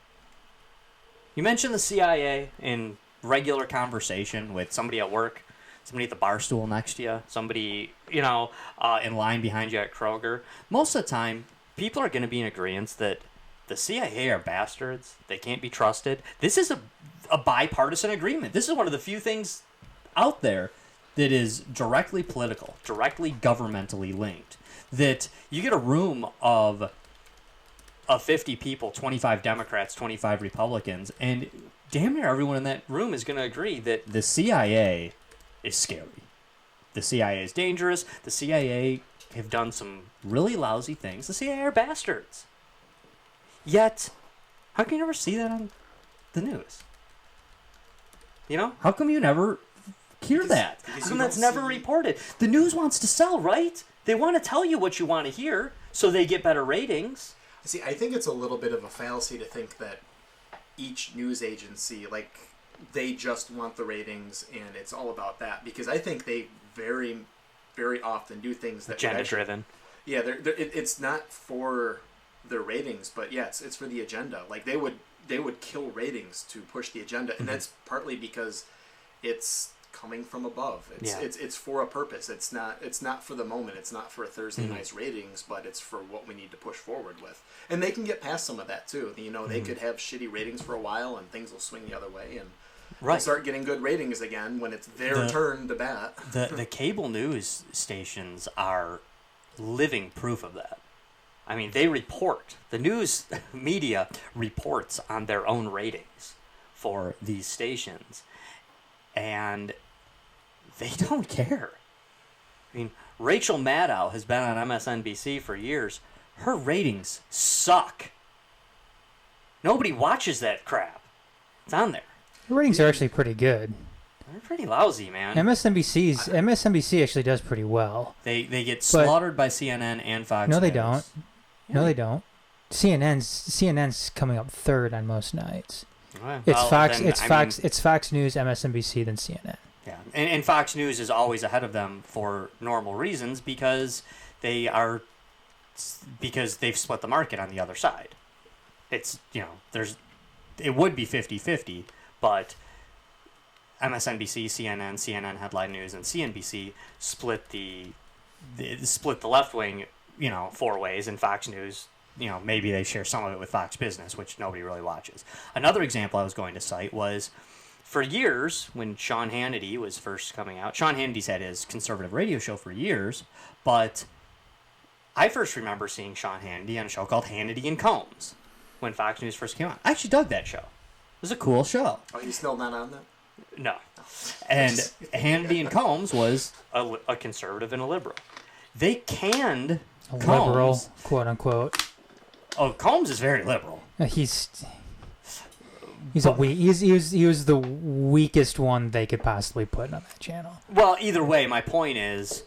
You mention the CIA in regular conversation with somebody at work, somebody at the bar stool next to you, somebody, in line behind you at Kroger. Most of the time, people are going to be in agreement that the CIA are bastards. They can't be trusted. This is a bipartisan agreement. This is one of the few things out there that is directly political, directly governmentally linked. That you get a room of 50 people, 25 Democrats, 25 Republicans, and damn near everyone in that room is going to agree that the CIA is scary. The CIA is dangerous. The CIA have done some really lousy things. The CIA are bastards. Yet, how can you never see that on the news? You know? How come you never hear that? How come that's never reported? The news wants to sell, right? They want to tell you what you want to hear so they get better ratings. See, I think it's a little bit of a fallacy to think that each news agency, like, they just want the ratings and it's all about that, because I think they very, very often do things that agenda-driven. Yeah, it's not for their ratings, but yeah, it's for the agenda. Like, they would kill ratings to push the agenda, and that's partly because it's coming from above. It's for a purpose. It's not for the moment. It's not for Thursday night's ratings, but it's for what we need to push forward with. And they can get past some of that too. You know, they could have shitty ratings for a while, and things will swing the other way, and they'll start getting good ratings again when it's their turn to bat. The cable news stations are living proof of that. I mean, they report. The news media reports on their own ratings for these stations, and they don't care. I mean, Rachel Maddow has been on MSNBC for years. Her ratings suck. Nobody watches that crap. It's on there. The ratings are actually pretty good. They're pretty lousy, man. MSNBC actually does pretty well. They get slaughtered by CNN and Fox No, they News. don't. No, they don't. CNN's coming up third on most nights. Well, It's Fox. then, It's Fox News, MSNBC, then CNN. Yeah, and Fox News is always ahead of them for normal reasons because they've split the market on the other side. It's it would be 50-50, but MSNBC, CNN Headline News, and CNBC split the left wing, 4 ways, and Fox News, maybe they share some of it with Fox Business, which nobody really watches. Another example I was going to cite was, for years, when Sean Hannity was first coming out, Sean Hannity's had his conservative radio show for years, but I first remember seeing Sean Hannity on a show called Hannity and Combs when Fox News first came out. I actually dug that show. It was a cool show. Are you still not on that? No. And Hannity and Combs was a conservative and a liberal. They canned A Combs. liberal, quote unquote. Oh, Combs is very liberal. He was the weakest one they could possibly put on that channel. Well, either way, my point is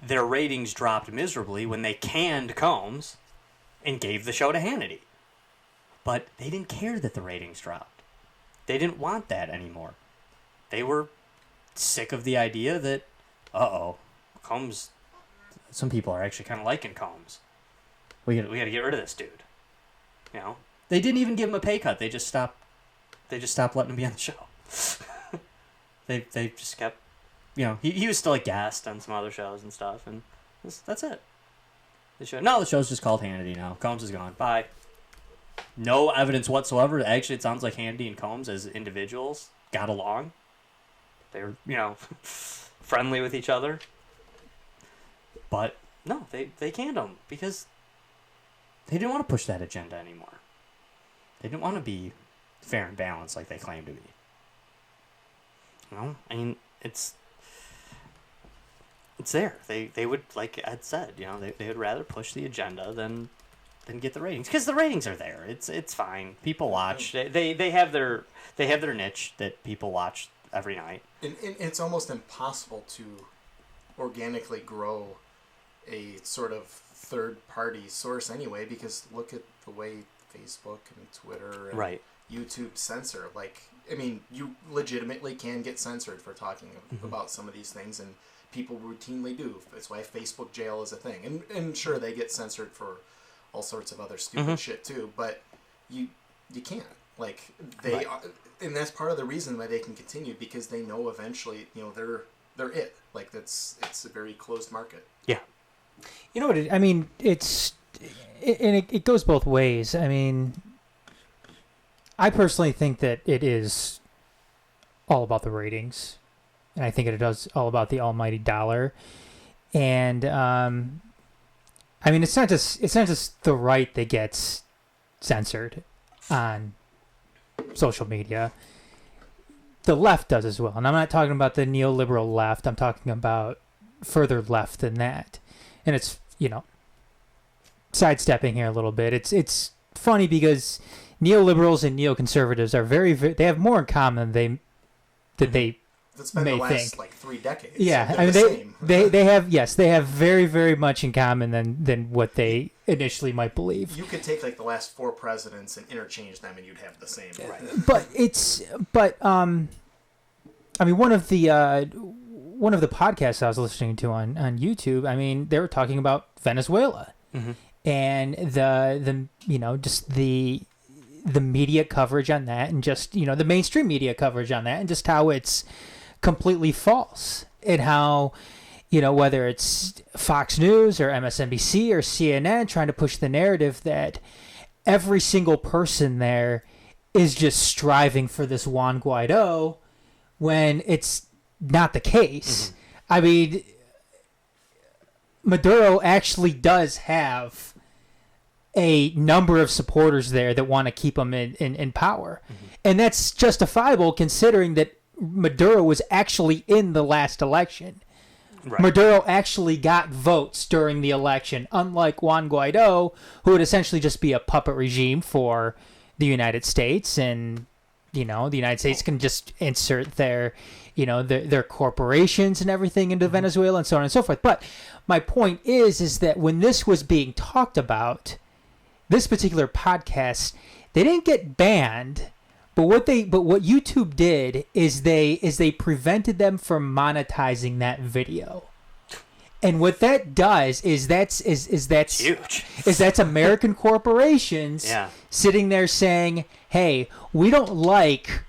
their ratings dropped miserably when they canned Combs and gave the show to Hannity. But they didn't care that the ratings dropped. They didn't want that anymore. They were sick of the idea that, Combs, some people are actually kind of liking Combs. We got to get rid of this dude. They didn't even give him a pay cut. They just stopped letting him be on the show. they just kept, he was still a guest on some other shows and stuff, and that's it. The show's just called Hannity now. Combs is gone. Bye. No evidence whatsoever. Actually, it sounds like Hannity and Combs as individuals got along. They were, friendly with each other. But no, they canned them because they didn't want to push that agenda anymore. They didn't want to be fair and balanced like they claim to be. It's there. They would, like Ed said, they would rather push the agenda than get the ratings, because the ratings are there. It's fine. People watch. They have their niche that people watch every night. And it's almost impossible to organically grow a sort of third-party source anyway, because look at the way Facebook and Twitter and YouTube censor. You legitimately can get censored for talking about some of these things, and people routinely do. That's why Facebook jail is a thing. And sure, they get censored for all sorts of other stupid shit too, but you can't. And that's part of the reason why they can continue, because they know eventually, they're it. It's a very closed market. Yeah. You know what? It goes both ways. I personally think that it is all about the ratings, and I think it does all about the almighty dollar. And it's not just the right that gets censored on social media. The left does as well, and I'm not talking about the neoliberal left. I'm talking about further left than that. And it's sidestepping here a little bit. It's funny because neoliberals and neoconservatives are they have more in common than they That's been may the last think. 3 decades. Yeah, they have very, very much in common than what they initially might believe. You could take the last 4 presidents and interchange them, and you'd have the same. Right. One of the podcasts I was listening to on YouTube, they were talking about Venezuela and the media coverage on that, and just the mainstream media coverage on that, and just how it's completely false, and how whether it's Fox News or MSNBC or CNN trying to push the narrative that every single person there is just striving for this Juan Guaido, when it's not the case. Maduro actually does have a number of supporters there that want to keep him in power. And that's justifiable considering that Maduro was actually in the last election. Right. Maduro actually got votes during the election, unlike Juan Guaido, who would essentially just be a puppet regime for the United States and the United States can just insert their corporations and everything into Venezuela and so on and so forth. But my point is that when this was being talked about, this particular podcast, they didn't get banned, but what YouTube did is they prevented them from monetizing that video. And what that does is that's huge. That's American corporations sitting there saying, "Hey, we don't like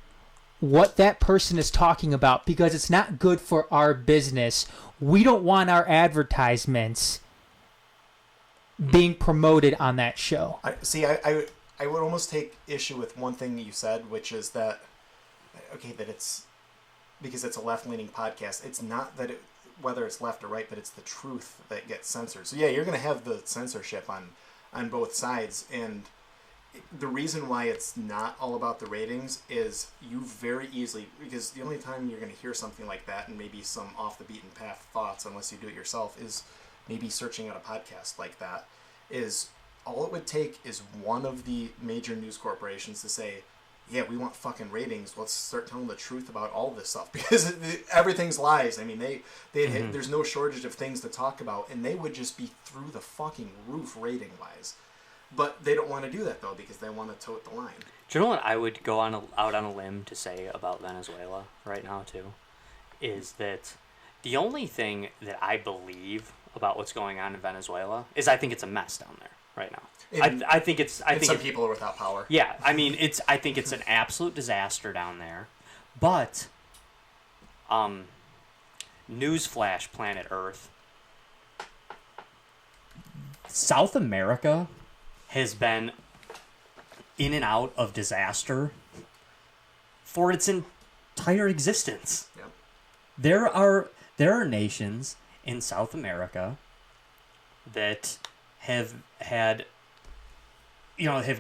what that person is talking about because it's not good for our business. We don't want our advertisements being promoted on that show." I would almost take issue with one thing you said, which is that it's because it's a left-leaning podcast. It's not that whether it's left or right, but it's the truth that gets censored. So yeah, you're going to have the censorship on both sides, and the reason why it's not all about the ratings is you very easily, because the only time you're going to hear something like that and maybe some off the beaten path thoughts, unless you do it yourself, is maybe searching out a podcast like that. Is all it would take is one of the major news corporations to say, yeah, we want fucking ratings. Let's start telling the truth about all this stuff, because everything's lies. I mean, there's no shortage of things to talk about, and they would just be through the fucking roof rating wise. But they don't want to do that though, because they want to tote the line. Do you know what I would go out on a limb to say about Venezuela right now too, is that the only thing that I believe about what's going on in Venezuela is I think it's a mess down there right now. I think some people are without power. Yeah, I mean, I think it's an absolute disaster down there. But, newsflash, planet Earth, South America has been in and out of disaster for its entire existence. Yep. There are nations in South America that have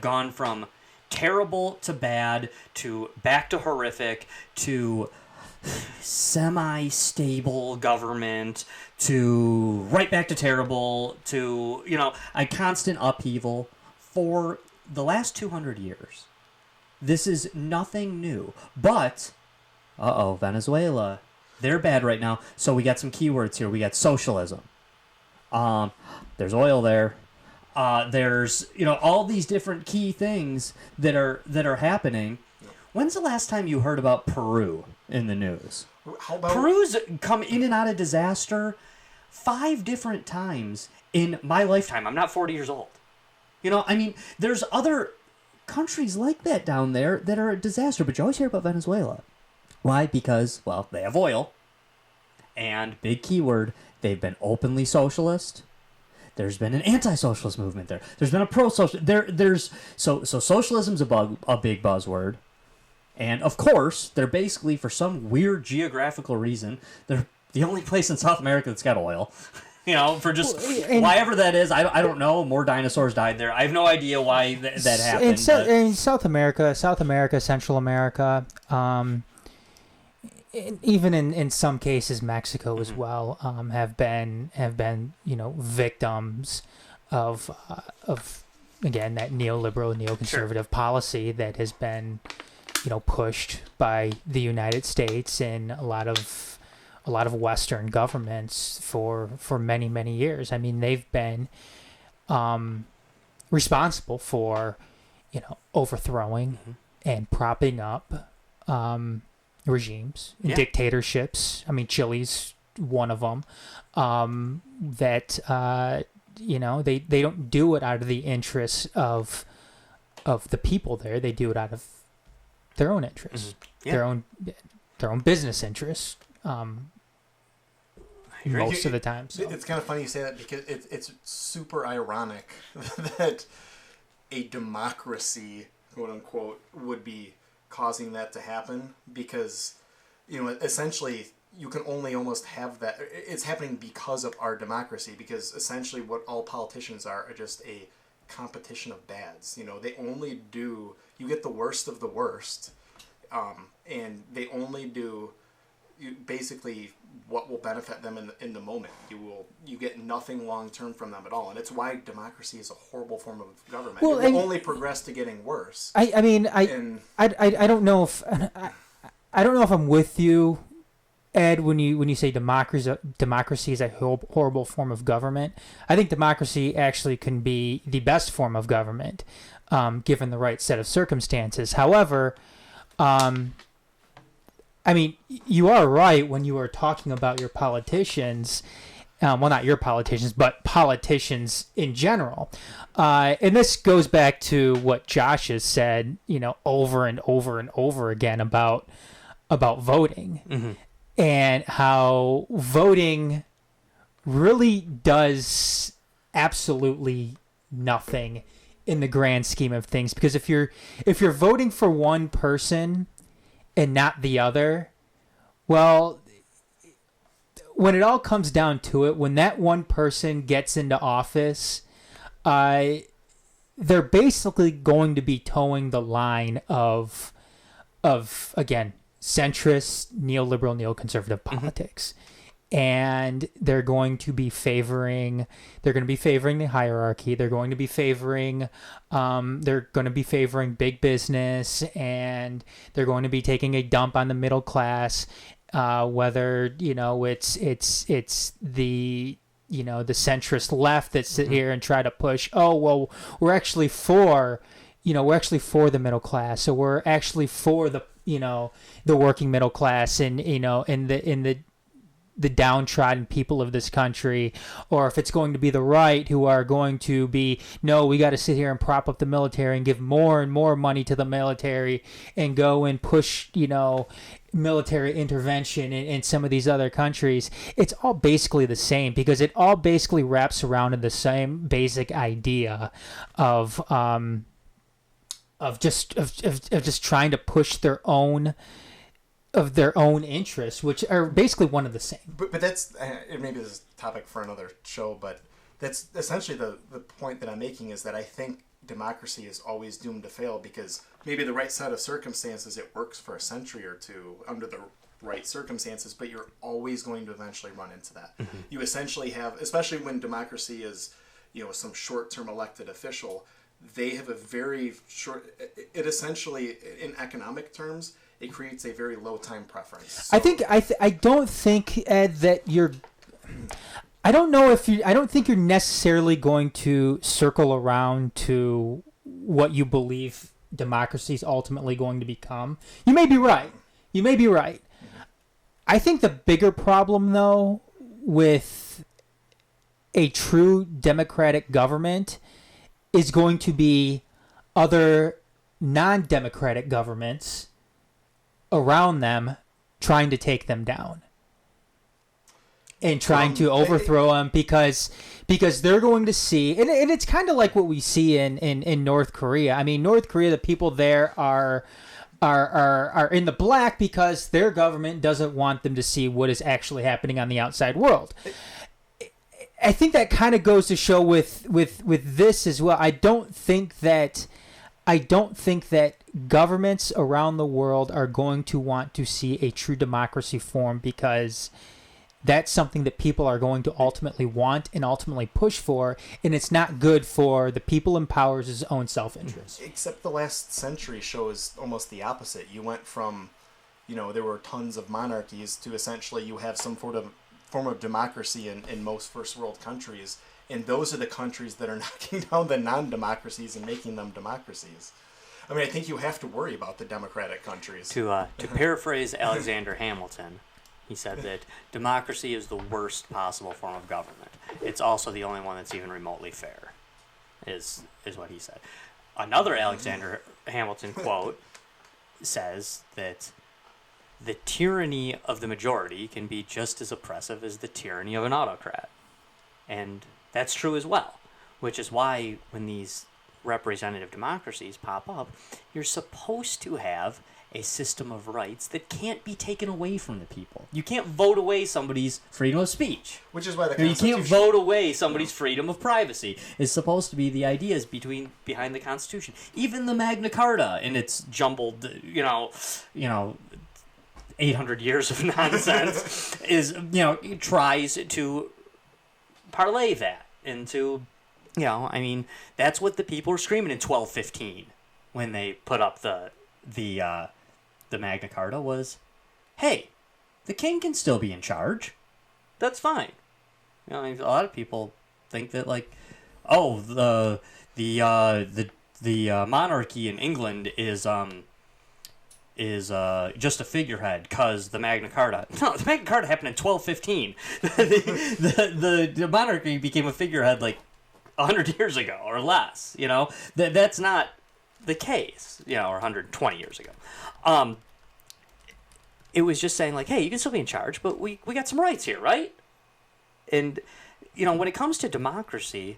gone from terrible to bad to back to horrific to semi-stable government to right back to terrible to a constant upheaval for the last 200 years. This is nothing new. But Venezuela, they're bad right now. So we got some keywords here. We got socialism. There's oil there. There's all these different key things that are happening. When's the last time you heard about Peru in the news? How about Peru's come in and out of disaster 5 different times in my lifetime. I'm not 40 years old. I mean, there's other countries like that down there that are a disaster, but you always hear about Venezuela. Why? Because, well, they have oil. And big keyword, they've been openly socialist. There's been an anti-socialist movement there. There's been a pro-social. So socialism's a big buzzword, and of course they're basically, for some weird geographical reason, they're the only place in South America that's got oil. For just whatever that is, I don't know. More dinosaurs died there. I have no idea why that happened. In South America, Central America. Even in some cases, Mexico as well have been victims of again that neoliberal, neoconservative policy that has been pushed by the United States and a lot of Western governments for many years. I mean, they've been responsible for overthrowing and propping up regimes, dictatorships. I mean, Chile's one of them. That they don't do it out of the interests of the people there. They do it out of their own interests, their own business interests. Most of the time. So. It's kind of funny you say that, because it's super ironic that a democracy, quote unquote, would be causing that to happen, because essentially you can only almost have that. It's happening because of our democracy, because essentially what all politicians are just a competition of bads. They only do, you get the worst of the worst, and they only do basically what will benefit them in the moment. You get nothing long term from them at all, and it's why democracy is a horrible form of government. Well, it will only progress to getting worse. I don't know if I don't know if I'm with you, Ed, when you say democracy is a horrible form of government. I think democracy actually can be the best form of government, given the right set of circumstances. However, I mean, you are right when you are talking about your politicians. Well, not your politicians, but politicians in general. And this goes back to what Josh has said, over and over and over again about voting, mm-hmm. and how voting really does absolutely nothing in the grand scheme of things. Because if you're voting for one person and not the other, well, when it all comes down to it, when that one person gets into office, they're basically going to be towing the line of again, centrist, neoliberal, neoconservative politics. Mm-hmm. And they're going to be favoring the hierarchy. They're going to be favoring big business, and they're going to be taking a dump on the middle class. Whether it's the the centrist left that sit here and try to push, oh well, we're actually for the middle class, so we're actually for the working middle class, and in the downtrodden people of this country. Or if it's going to be the right who are going to be, no, we got to sit here and prop up the military and give more and more money to the military and go and push, military intervention in some of these other countries. It's all basically the same, because it all basically wraps around in the same basic idea of just trying to push their own interests, which are basically one of the same. But that's maybe this is a topic for another show, but that's essentially the point that I'm making, is that I think democracy is always doomed to fail, because maybe the right set of circumstances, it works for a century or two under the right circumstances, but you're always going to eventually run into that. Mm-hmm. You essentially have, especially when democracy is, some short-term elected official, they have a very short, it essentially, in economic terms, it creates a very low time preference. So, I don't think, Ed, that I don't think you're necessarily going to circle around to what you believe democracy is ultimately going to become. You may be right. I think the bigger problem, though, with a true democratic government is going to be other non-democratic governments around them trying to take them down and trying to overthrow them, because they're going to see, and it's kind of like what we see in North Korea. I mean, North Korea, the people there are in the black because their government doesn't want them to see what is actually happening on the outside world. I think that kind of goes to show with this as well. I don't think that governments around the world are going to want to see a true democracy form, because that's something that people are going to ultimately want and ultimately push for, and it's not good for the people in power's own self-interest. Except the last century shows almost the opposite. You went from, there were tons of monarchies to essentially you have some form of democracy in most first world countries, and those are the countries that are knocking down the non-democracies and making them democracies. I mean, I think you have to worry about the democratic countries. To paraphrase Alexander Hamilton, he said that democracy is the worst possible form of government. It's also the only one that's even remotely fair, is what he said. Another Alexander Hamilton quote says that the tyranny of the majority can be just as oppressive as the tyranny of an autocrat. And that's true as well, which is why when these representative democracies pop up, you're supposed to have a system of rights that can't be taken away from the people. You can't vote away somebody's freedom of speech. Which is why the Constitution... You can't vote away somebody's freedom of privacy. It's supposed to be the ideas behind the Constitution. Even the Magna Carta in its jumbled, 800 years of nonsense is, tries to parlay that into, I mean, that's what the people were screaming in 1215 when they put up the Magna Carta was, hey, the king can still be in charge. That's fine. I mean, a lot of people think that, like, oh, the monarchy in England is just a figurehead because the Magna Carta. No, the Magna Carta happened in 1215. the monarchy became a figurehead like 100 years ago or less. That's not the case. Or 120 years ago. It was just saying like, hey, you can still be in charge, but we got some rights here, right? And when it comes to democracy,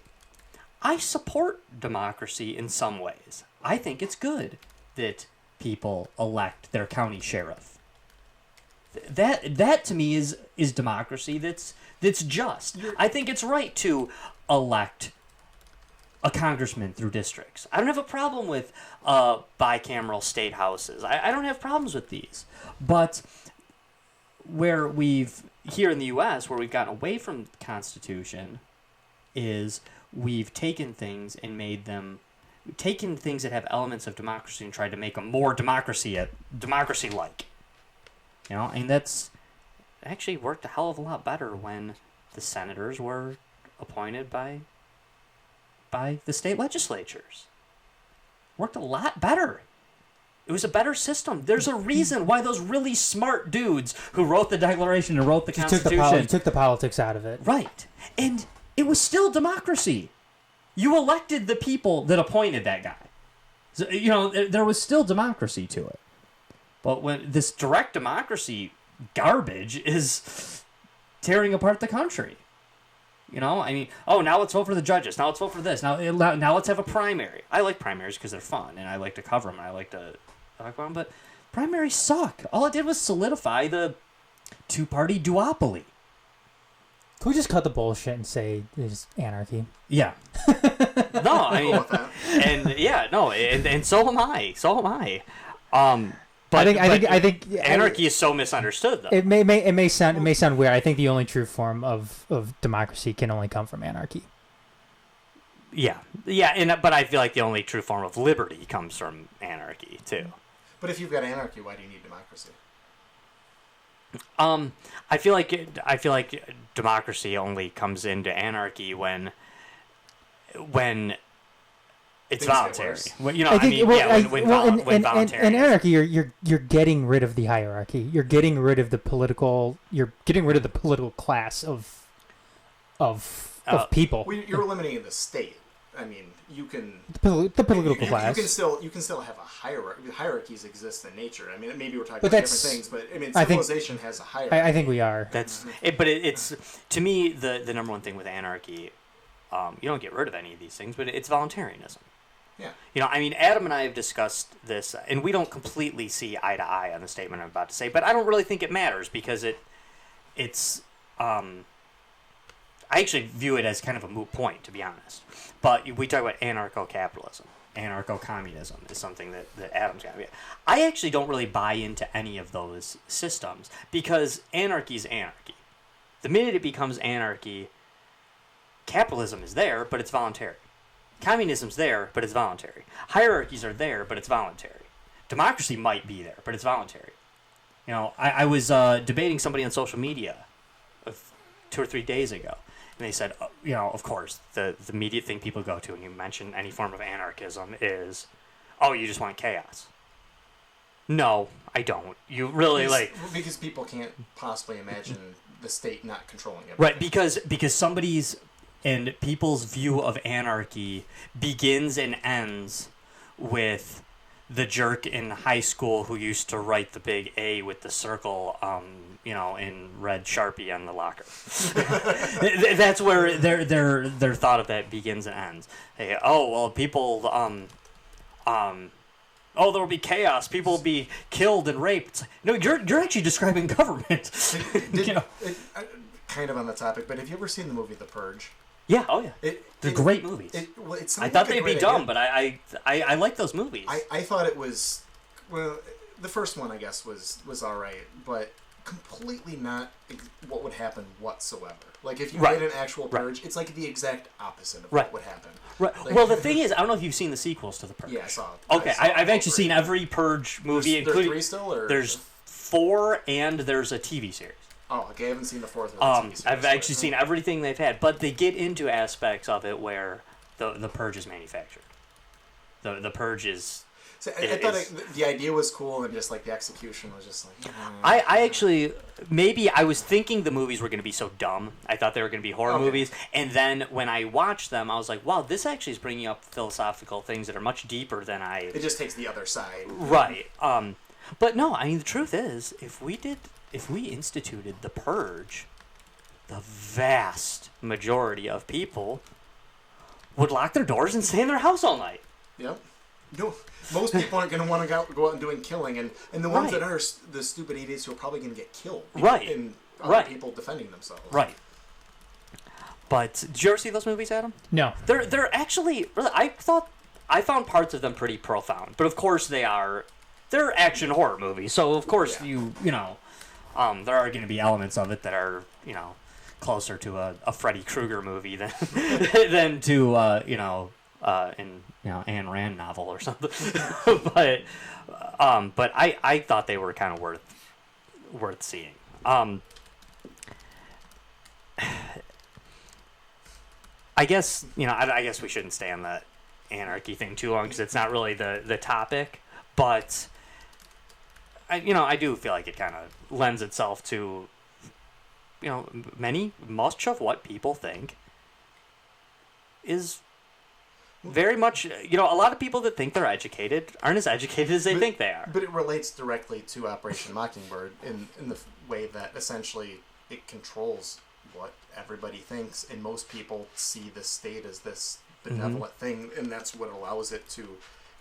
I support democracy in some ways. I think it's good that people elect their county sheriff. That to me is democracy that's just. I think it's right to elect a congressman through districts. I don't have a problem with bicameral state houses. I don't have problems with these. But where here in the U.S., where we've gotten away from the Constitution, is we've taken things and made them, taken things that have elements of democracy and tried to make them more democracy-like. And that's actually worked a hell of a lot better when the senators were appointed by the state legislatures. Worked a lot better. It was a better system. There's a reason why those really smart dudes who wrote the Declaration and wrote the Constitution... You took the politics out of it. Right. And it was still democracy. You elected the people that appointed that guy. So, there was still democracy to it. But when this direct democracy garbage is tearing apart the country. I mean, now let's vote for the judges. Now let's vote for this. Now let's have a primary. I like primaries because they're fun, and I like to cover them, and I like to talk about them, but primaries suck. All it did was solidify the two-party duopoly. Can we just cut the bullshit and say it's anarchy? Yeah. No, I mean, and so am I. But I think anarchy is so misunderstood, though. It may sound weird. I think the only true form of democracy can only come from anarchy. Yeah, but I feel like the only true form of liberty comes from anarchy too. But if you've got anarchy, why do you need democracy? I feel like democracy only comes into anarchy when it's voluntary. When voluntary. In anarchy, you're getting rid of the hierarchy. You're getting rid of the political. You're getting rid of the political class of people. Well, you're eliminating the state. I mean, you can the political class. You can still have a hierarchy. Hierarchies exist in nature. I mean, maybe we're talking but about different things, but I mean, civilization has a hierarchy. I think we are. It's to me the number one thing with anarchy. You don't get rid of any of these things, but it's voluntarism. Yeah. I mean, Adam and I have discussed this, and we don't completely see eye to eye on the statement I'm about to say, but I don't really think it matters because it's. I actually view it as kind of a moot point, to be honest. But we talk about anarcho-capitalism. Anarcho-communism is something that Adam's got to be. I actually don't really buy into any of those systems because anarchy is anarchy. The minute it becomes anarchy, capitalism is there, but it's voluntary. Communism's there, but it's voluntary. Hierarchies are there, but it's voluntary. Democracy might be there, but it's voluntary. I was debating somebody on social media 2 or 3 days ago. And they said, of course, the immediate thing people go to when you mention any form of anarchism is, you just want chaos. No, I don't. You really because people can't possibly imagine the state not controlling everything. Right, because somebody's and people's view of anarchy begins and ends with the jerk in high school who used to write the big A with the circle, in red Sharpie on the locker. That's where their thought of that begins and ends. Hey, people, there will be chaos. People will be killed and raped. No, you're actually describing government. Kind of on the topic, but have you ever seen the movie The Purge? Yeah, they're great movies. I thought they'd be dumb, but I like those movies. I thought it was, well, the first one, I guess, was all right, but completely not what would happen whatsoever. Like, if you Right. made an actual Right. purge, it's like the exact opposite of Right. what would happen. Right. Like- Well, the thing is, I don't know if you've seen the sequels to the Purge. Yeah, I saw. Okay, saw I've all actually three. seen every Purge movie, There's including 3 still, or there's 4 and there's a TV series. Oh, okay. I haven't seen the 4th or the TV series. I've but- actually seen everything they've had, but they get into aspects of it where the Purge is manufactured. The Purge is. So I it thought is- the idea was cool, and just like the execution was just like. I actually maybe I was thinking the movies were going to be so dumb. I thought they were going to be horror Okay. movies, and then when I watched them, I was like, "Wow, this actually is bringing up philosophical things that are much deeper than I." It just takes the other side. Right. But no, I mean the truth is, if we instituted the Purge, the vast majority of people would lock their doors and stay in their house all night. Yep. No, most people aren't going to want to go out and doing killing, and the ones Right. that are the stupid idiots who are probably going to get killed. Right. And other Right. people defending themselves. Right. But did you ever see those movies, Adam? No. They're actually really, I found parts of them pretty profound, but of course they're action horror movies, so of course Yeah. you know there are going to be elements of it that are closer to a Freddy Krueger movie than than to in Ayn Rand novel or something. but I thought they were kind of worth seeing. I guess I guess we shouldn't stay on the anarchy thing too long because it's not really the topic, but I do feel like it kind of lends itself to much of what people think is very much a lot of people that think they're educated aren't as educated as they think they are. But it relates directly to Operation Mockingbird in the way that essentially it controls what everybody thinks, and most people see the state as this benevolent thing, and that's what allows it to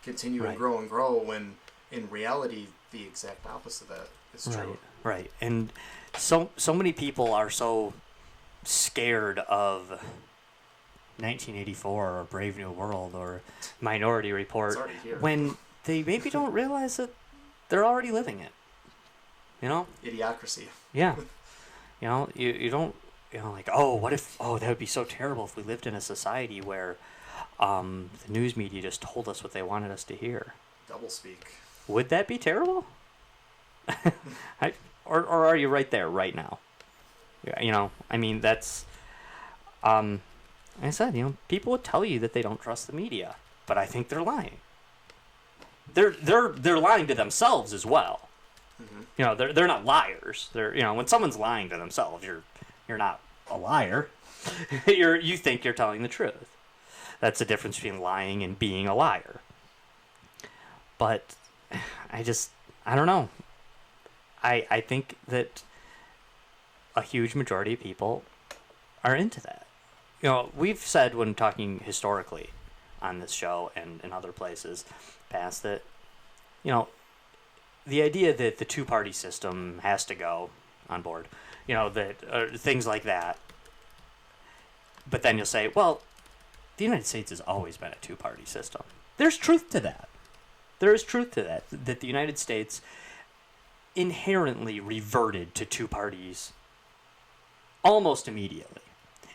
continue Right. and grow, when in reality the exact opposite of that is true. Right. And so many people are so scared of 1984 or Brave New World or Minority Report It's already here. when they maybe don't realize that they're already living it. Idiocracy. Yeah. You don't like, that would be so terrible if we lived in a society where the news media just told us what they wanted us to hear. Doublespeak. Would that be terrible? Or are you right there right now? Yeah, I mean, that's like I said, people would tell you that they don't trust the media, but I think they're lying. They're lying to themselves as well. Mm-hmm. They're not liars. They're when someone's lying to themselves, you're not a liar. You think you're telling the truth. That's the difference between lying and being a liar. But I don't know. I think that a huge majority of people are into that. We've said when talking historically on this show and in other places past that, the idea that the two-party system has to go on board, that things like that. But then you'll say, well, the United States has always been a two-party system. There's truth to that. There is truth to that, that the United States inherently reverted to two parties almost immediately.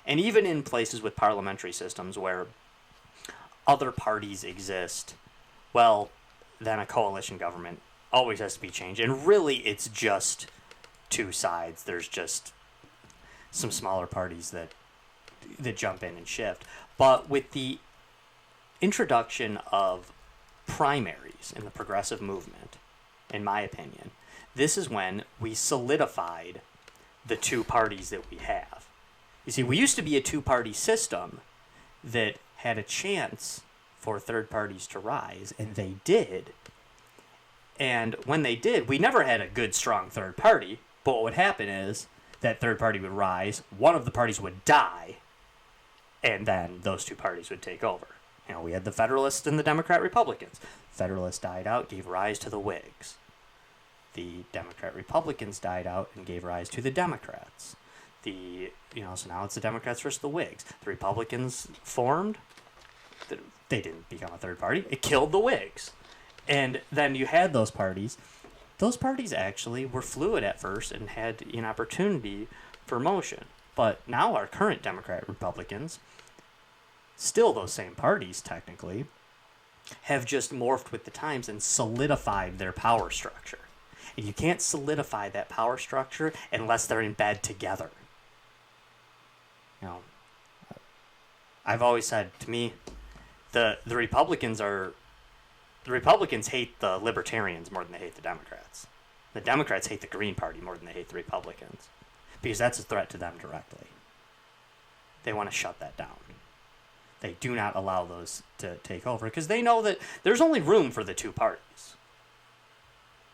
And even in places with parliamentary systems where other parties exist, well, then a coalition government always has to be changed. And really, it's just two sides. There's just some smaller parties that jump in and shift. But with the introduction of primaries in the progressive movement, in my opinion, this is when we solidified the two parties that we have. You see, we used to be a two-party system that had a chance for third parties to rise, and they did. And when they did, we never had a good, strong third party, but what would happen is that third party would rise, one of the parties would die, and then those two parties would take over. We had the Federalists and the Democrat-Republicans. Federalists died out, gave rise to the Whigs. The Democrat-Republicans died out and gave rise to the Democrats. So now it's the Democrats versus the Whigs. The Republicans formed. They didn't become a third party. It killed the Whigs. And then you had those parties, those parties actually were fluid at first and had an opportunity for motion. But now our current Democrat Republicans, still those same parties technically, have just morphed with the times and solidified their power structure. And you can't solidify that power structure unless they're in bed together. You know, I've always said, to me, the Republicans hate the Libertarians more than they hate the Democrats. The Democrats hate the Green Party more than they hate the Republicans, because that's a threat to them directly. They want to shut that down. They do not allow those to take over because they know that there's only room for the two parties.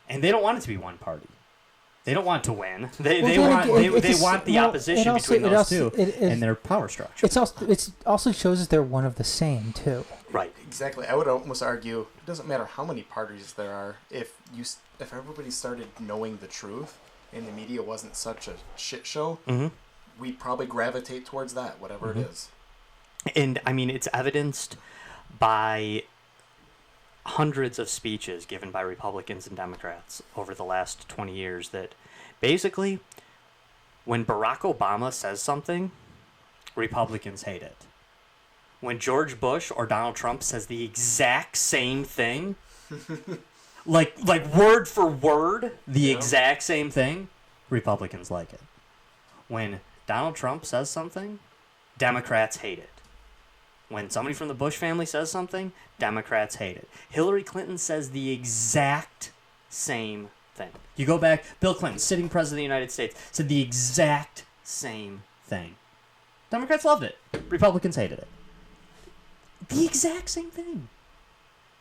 And they don't want it to be one party. They don't want to win. They want the opposition between those two and their power structure. It also shows that they're one of the same too. Right. Exactly. I would almost argue it doesn't matter how many parties there are. If everybody started knowing the truth and the media wasn't such a shit show, we'd probably gravitate towards that, whatever it is. And I mean, it's evidenced by hundreds of speeches given by Republicans and Democrats over the last 20 years that basically, when Barack Obama says something, Republicans hate it. When George Bush or Donald Trump says the exact same thing, like word for word, the exact same thing, Republicans like it. When Donald Trump says something, Democrats hate it. When somebody from the Bush family says something, Democrats hate it. Hillary Clinton says the exact same thing. You go back, Bill Clinton, sitting president of the United States, said the exact same thing. Democrats loved it. Republicans hated it. The exact same thing.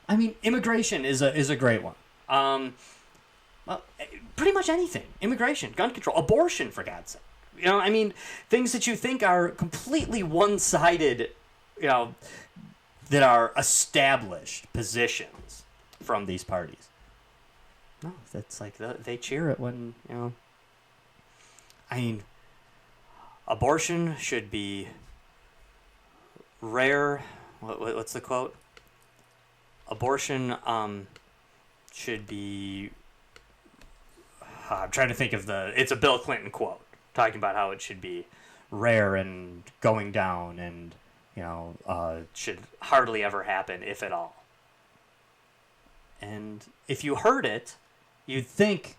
I mean, immigration is a great one. Well, pretty much anything. Immigration, gun control, abortion, for God's sake. You know, I mean, things that you think are completely one-sided, you know, that are established positions from these parties. No, that's like they cheer it when, you know. I mean, abortion should be rare. What's the quote? Abortion should be. I'm trying to think of it's a Bill Clinton quote talking about how it should be rare and going down and, you know, should hardly ever happen, if at all. And if you heard it, you'd think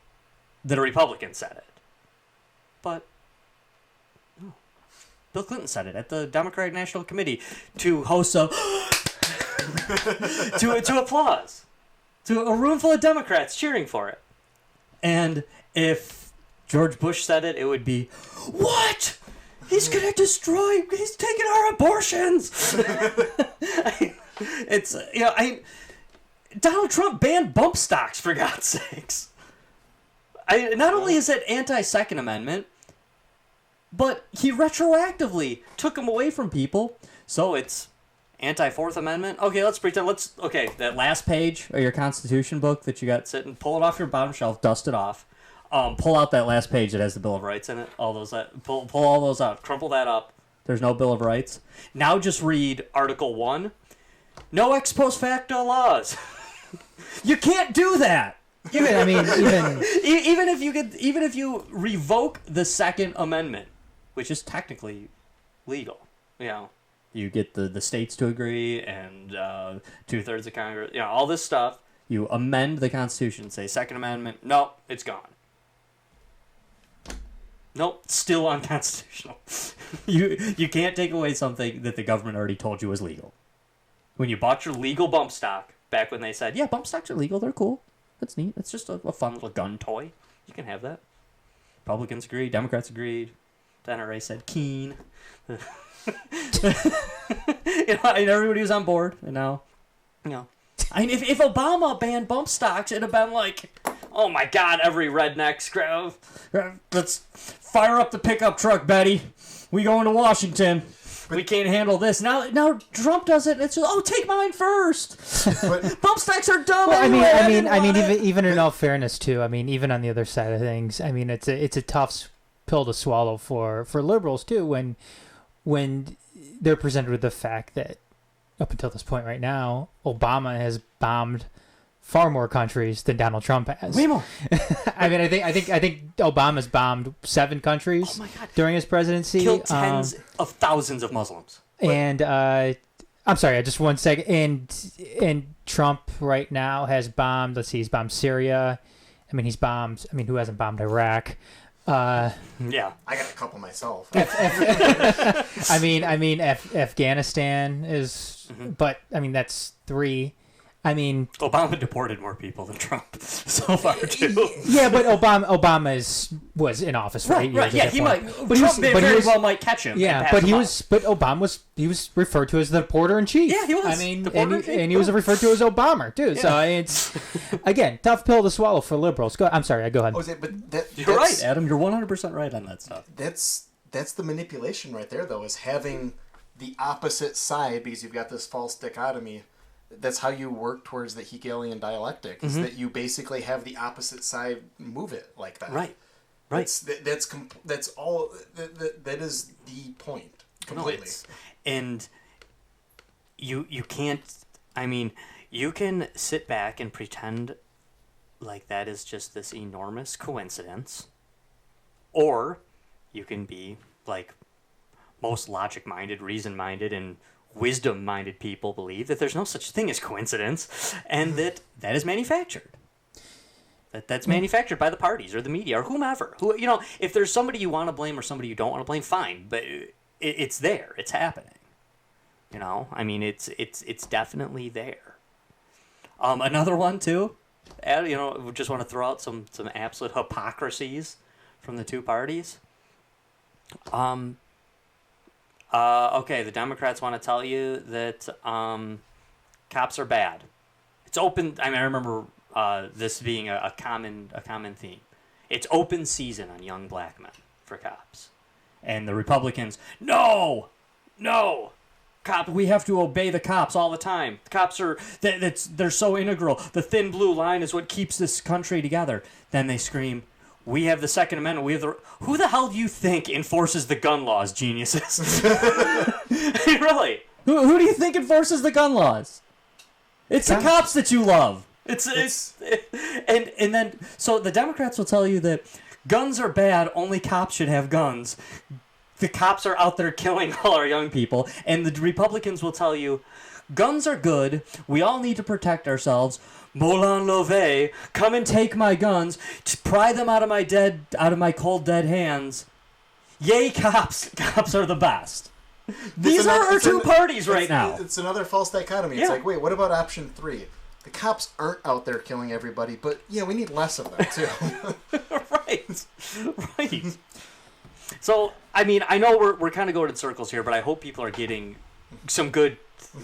that a Republican said it. But no. Bill Clinton said it at the Democratic National Committee to host a to applause. To a room full of Democrats cheering for it. And if George Bush said it, it would be, what? He's gonna destroy. He's taking our abortions. It's, you know, Donald Trump banned bump stocks, for God's sakes. Not only is it anti-Second Amendment, but he retroactively took them away from people. So it's anti-Fourth Amendment. Okay, let's pretend. Okay, that last page of your Constitution book that you got sitting, pull it off your bottom shelf, dust it off. Pull out that last page that has the Bill of Rights in it. All those, pull all those out. Crumple that up. There's no Bill of Rights. Now just read Article 1. No ex post facto laws. You can't do that. Even Even if you revoke the Second Amendment, which is technically legal, you know, you get the states to agree and 2/3 of Congress, you know, all this stuff. You amend the Constitution, say Second Amendment. No, it's gone. Nope, still unconstitutional. You can't take away something that the government already told you was legal. When you bought your legal bump stock, back when they said, yeah, bump stocks are legal, they're cool. That's neat. It's just a fun little gun toy. You can have that. Republicans agreed. Democrats agreed. The NRA said, keen. You know, and everybody was on board. And now, you know. I mean, if Obama banned bump stocks, it'd have been like, oh my God, every redneck let's fire up the pickup truck, Betty. We going to Washington. We can't handle this. Now Trump does it. And it's just, oh, take mine first. Bump stocks are dumb. Well, anyway. even in all fairness, too. I mean, even on the other side of things, I mean, it's a tough pill to swallow for liberals too when they're presented with the fact that up until this point right now, Obama has bombed far more countries than Donald Trump has. Way more. I mean, I think Obama's bombed 7 countries Oh my God. during his presidency. Killed tens of thousands of Muslims. And I'm sorry, just 1 second. And Trump right now has bombed. Let's see, he's bombed Syria. I mean, who hasn't bombed Iraq? Yeah. I got a couple myself. I mean, Afghanistan is, but I mean that's 3. I mean, Obama deported more people than Trump so far too. yeah, but Obama was in office for 8 years. Right, yeah, at that he point. might. But Trump he very was, well might catch him. yeah, and pass but him up. Obama was referred to as the reporter in chief. Yeah, he was. I mean, The reporter-in-chief. and he was referred to as Obama too. So I mean, it's again tough pill to swallow for liberals. I'm sorry, go ahead. You're right, Adam. You're 100% right on that stuff. That's the manipulation right there, though, is having the opposite side, because you've got this false dichotomy. That's how you work towards the Hegelian dialectic, is that you basically have the opposite side move it like that. Right. That's all. That is the point completely. And you can't. I mean, you can sit back and pretend like that is just this enormous coincidence, or you can be like most logic-minded, reason-minded, and wisdom-minded people believe that there's no such thing as coincidence, and that is manufactured. That's manufactured by the parties or the media or whomever. If there's somebody you want to blame or somebody you don't want to blame, fine. But it's there. It's happening. I mean, it's definitely there. Another one too. We just want to throw out some absolute hypocrisies from the two parties. Okay, the Democrats want to tell you that cops are bad. It's open. I mean, I remember this being a common theme. It's open season on young black men for cops, and the Republicans, no, we have to obey the cops all the time. The cops they're so integral. The thin blue line is what keeps this country together. Then they scream, we have the Second Amendment. Who the hell do you think enforces the gun laws, geniuses? Really? Who do you think enforces the gun laws? It's the cops that you love. And then so the Democrats will tell you that guns are bad. Only cops should have guns. The cops are out there killing all our young people, and the Republicans will tell you, guns are good. We all need to protect ourselves. Moulin Love, come and take my guns, pry them out of my cold dead hands. Yay, cops! Cops are the best. These are our two parties right now. It's another false dichotomy. Yeah. It's like, wait, what about option 3? The cops aren't out there killing everybody, but yeah, we need less of them too. Right. So, I mean, I know we're kind of going in circles here, but I hope people are getting some good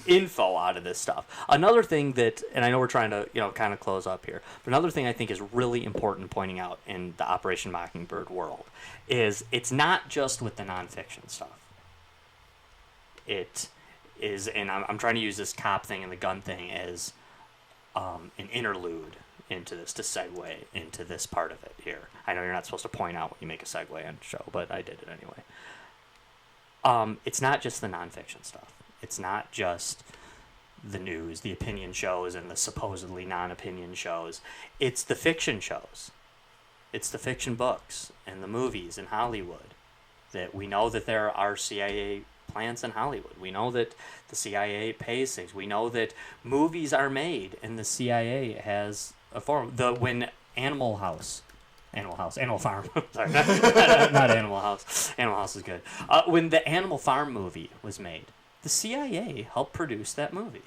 info out of this stuff. Another thing that, and I know we're trying to, kind of close up here, but another thing I think is really important pointing out in the Operation Mockingbird world is it's not just with the nonfiction stuff. It is, and I'm trying to use this cop thing and the gun thing as an interlude into this to segue into this part of it here. I know you're not supposed to point out when you make a segue on the show, but I did it anyway. It's not just the nonfiction stuff. It's not just the news, the opinion shows, and the supposedly non-opinion shows. It's the fiction shows. It's the fiction books and the movies in Hollywood. That we know that there are CIA plants in Hollywood. We know that the CIA pays things. We know that movies are made and the CIA has a form. When Animal Farm. Sorry, not Animal House. Animal House is good. When the Animal Farm movie was made, the CIA helped produce that movie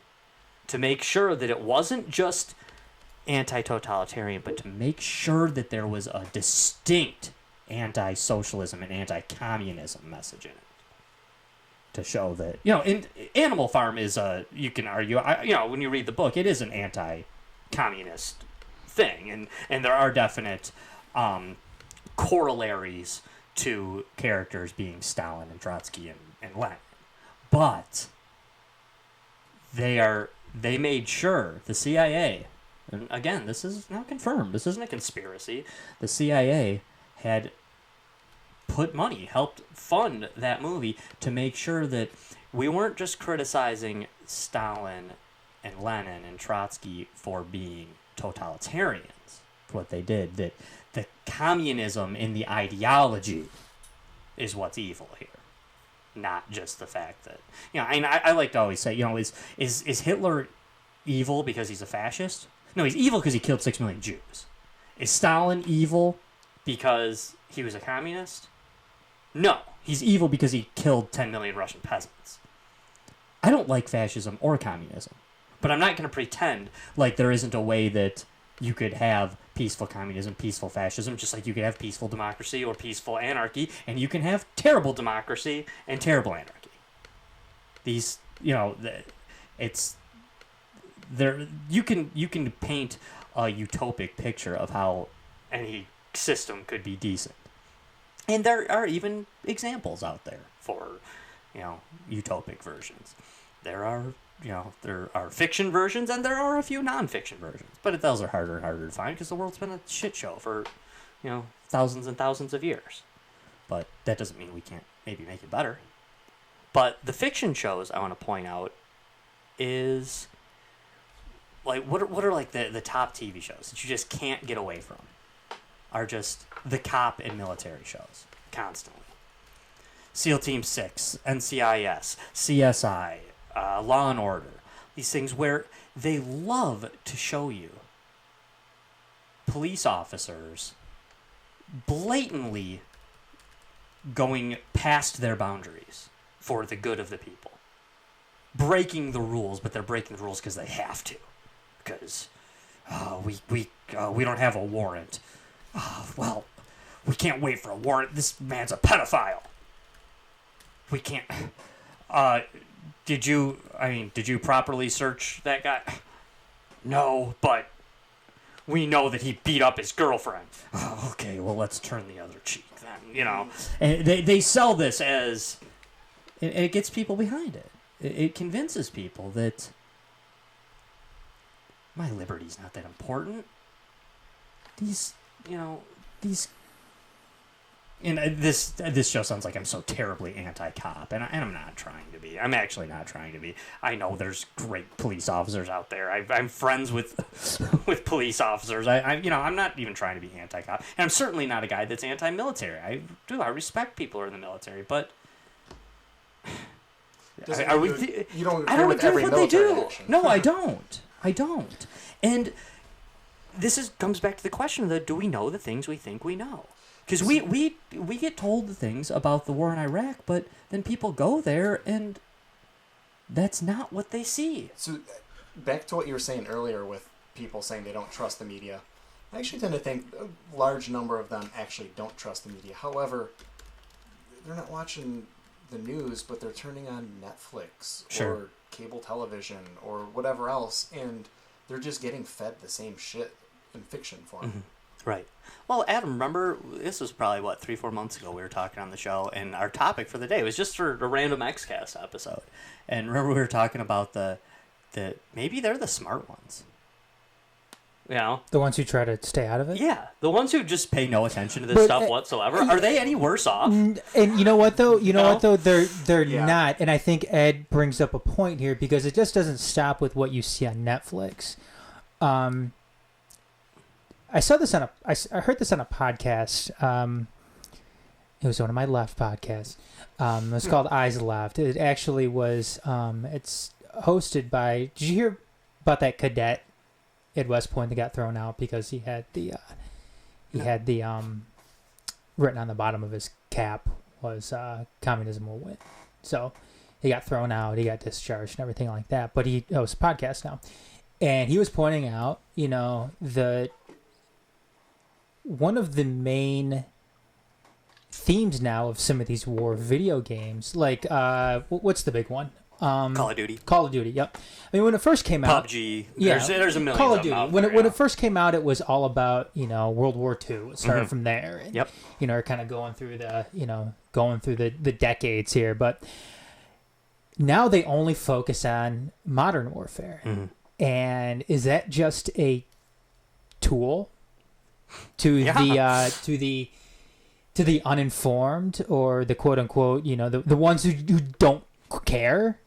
to make sure that it wasn't just anti-totalitarian, but to make sure that there was a distinct anti-socialism and anti-communism message in it. To show that, Animal Farm is you can argue, when you read the book, it is an anti-communist thing, and there are definite corollaries to characters being Stalin and Trotsky and Lenin. But they made sure, the CIA, and again, this is not confirmed, this isn't a conspiracy, the CIA had put money, helped fund that movie to make sure that we weren't just criticizing Stalin and Lenin and Trotsky for being totalitarians, for what they did. That the communism in the ideology is what's evil here, not just the fact that, you know. And I like to always say, you know, is Hitler evil because he's a fascist? No, he's evil because he killed 6 million Jews. Is Stalin evil because he was a communist? No, he's evil because he killed 10 million Russian peasants. I don't like fascism or communism, but I'm not going to pretend like there isn't a way that you could have peaceful communism, peaceful fascism, just like you could have peaceful democracy or peaceful anarchy, and you can have terrible democracy and terrible anarchy. These, you know, it's there. You can paint a utopic picture of how any system could be decent, and there are even examples out there for, you know, utopic versions. There are fiction versions, and there are a few non-fiction versions. But those are harder and harder to find because the world's been a shit show for, you know, thousands and thousands of years. But that doesn't mean we can't maybe make it better. But the fiction shows I want to point out is, like, what are like the top TV shows that you just can't get away from? Are just the cop and military shows constantly. SEAL Team 6, NCIS, CSI, Law and Order. These things where they love to show you police officers blatantly going past their boundaries for the good of the people. Breaking the rules, but they're breaking the rules because they have to. Because we don't have a warrant. Well, we can't wait for a warrant. This man's a pedophile. We can't. Did you properly search that guy? No, but we know that he beat up his girlfriend. Oh, okay, well, let's turn the other cheek then, you know. And they sell this as, it gets people behind it. It convinces people that my liberty's not that important. These, you know, and this show sounds like I'm so terribly anti-cop, and I'm not trying to be. I'm actually not trying to be. I know there's great police officers out there. I'm friends with police officers. I'm not even trying to be anti-cop, and I'm certainly not a guy that's anti-military. I respect people who are in the military, but you don't I don't with agree every with what they military do. action. No, I don't. And this comes back to the question of do we know the things we think we know? Because we get told the things about the war in Iraq, but then people go there and that's not what they see. So back to what you were saying earlier with people saying they don't trust the media. I actually tend to think a large number of them actually don't trust the media. However, they're not watching the news, but they're turning on Netflix or cable television or whatever else, and they're just getting fed the same shit in fiction form. Mm-hmm. Right. Well, Adam, remember, this was probably, 3-4 months ago we were talking on the show, and our topic for the day was just for a random XCast episode. And remember we were talking about the maybe they're the smart ones. You know? The ones who try to stay out of it? Yeah. The ones who just pay no attention to this stuff whatsoever. Are they any worse off? And you know what, though? They're not. And I think Ed brings up a point here because it just doesn't stop with what you see on Netflix. I saw this I heard this on a podcast. It was one of my left podcasts. It was called Eyes Left. It actually was. It's hosted by. Did you hear about that cadet at West Point that got thrown out because he had the written on the bottom of his cap was communism will win. So he got thrown out. He got discharged and everything like that. But he hosts a podcast now, and he was pointing out, one of the main themes now of some of these war video games, like what's the big one? Call of Duty. Call of Duty. Yep. I mean, when it first came out, PUBG. There's a million. Call of of them Duty. out When there, it first came out, it was all about World War II. It started from there. And, Yep. Kind of going through the decades here, but now they only focus on modern warfare. Mm-hmm. And is that just a tool to the uninformed or the quote unquote the ones who don't care,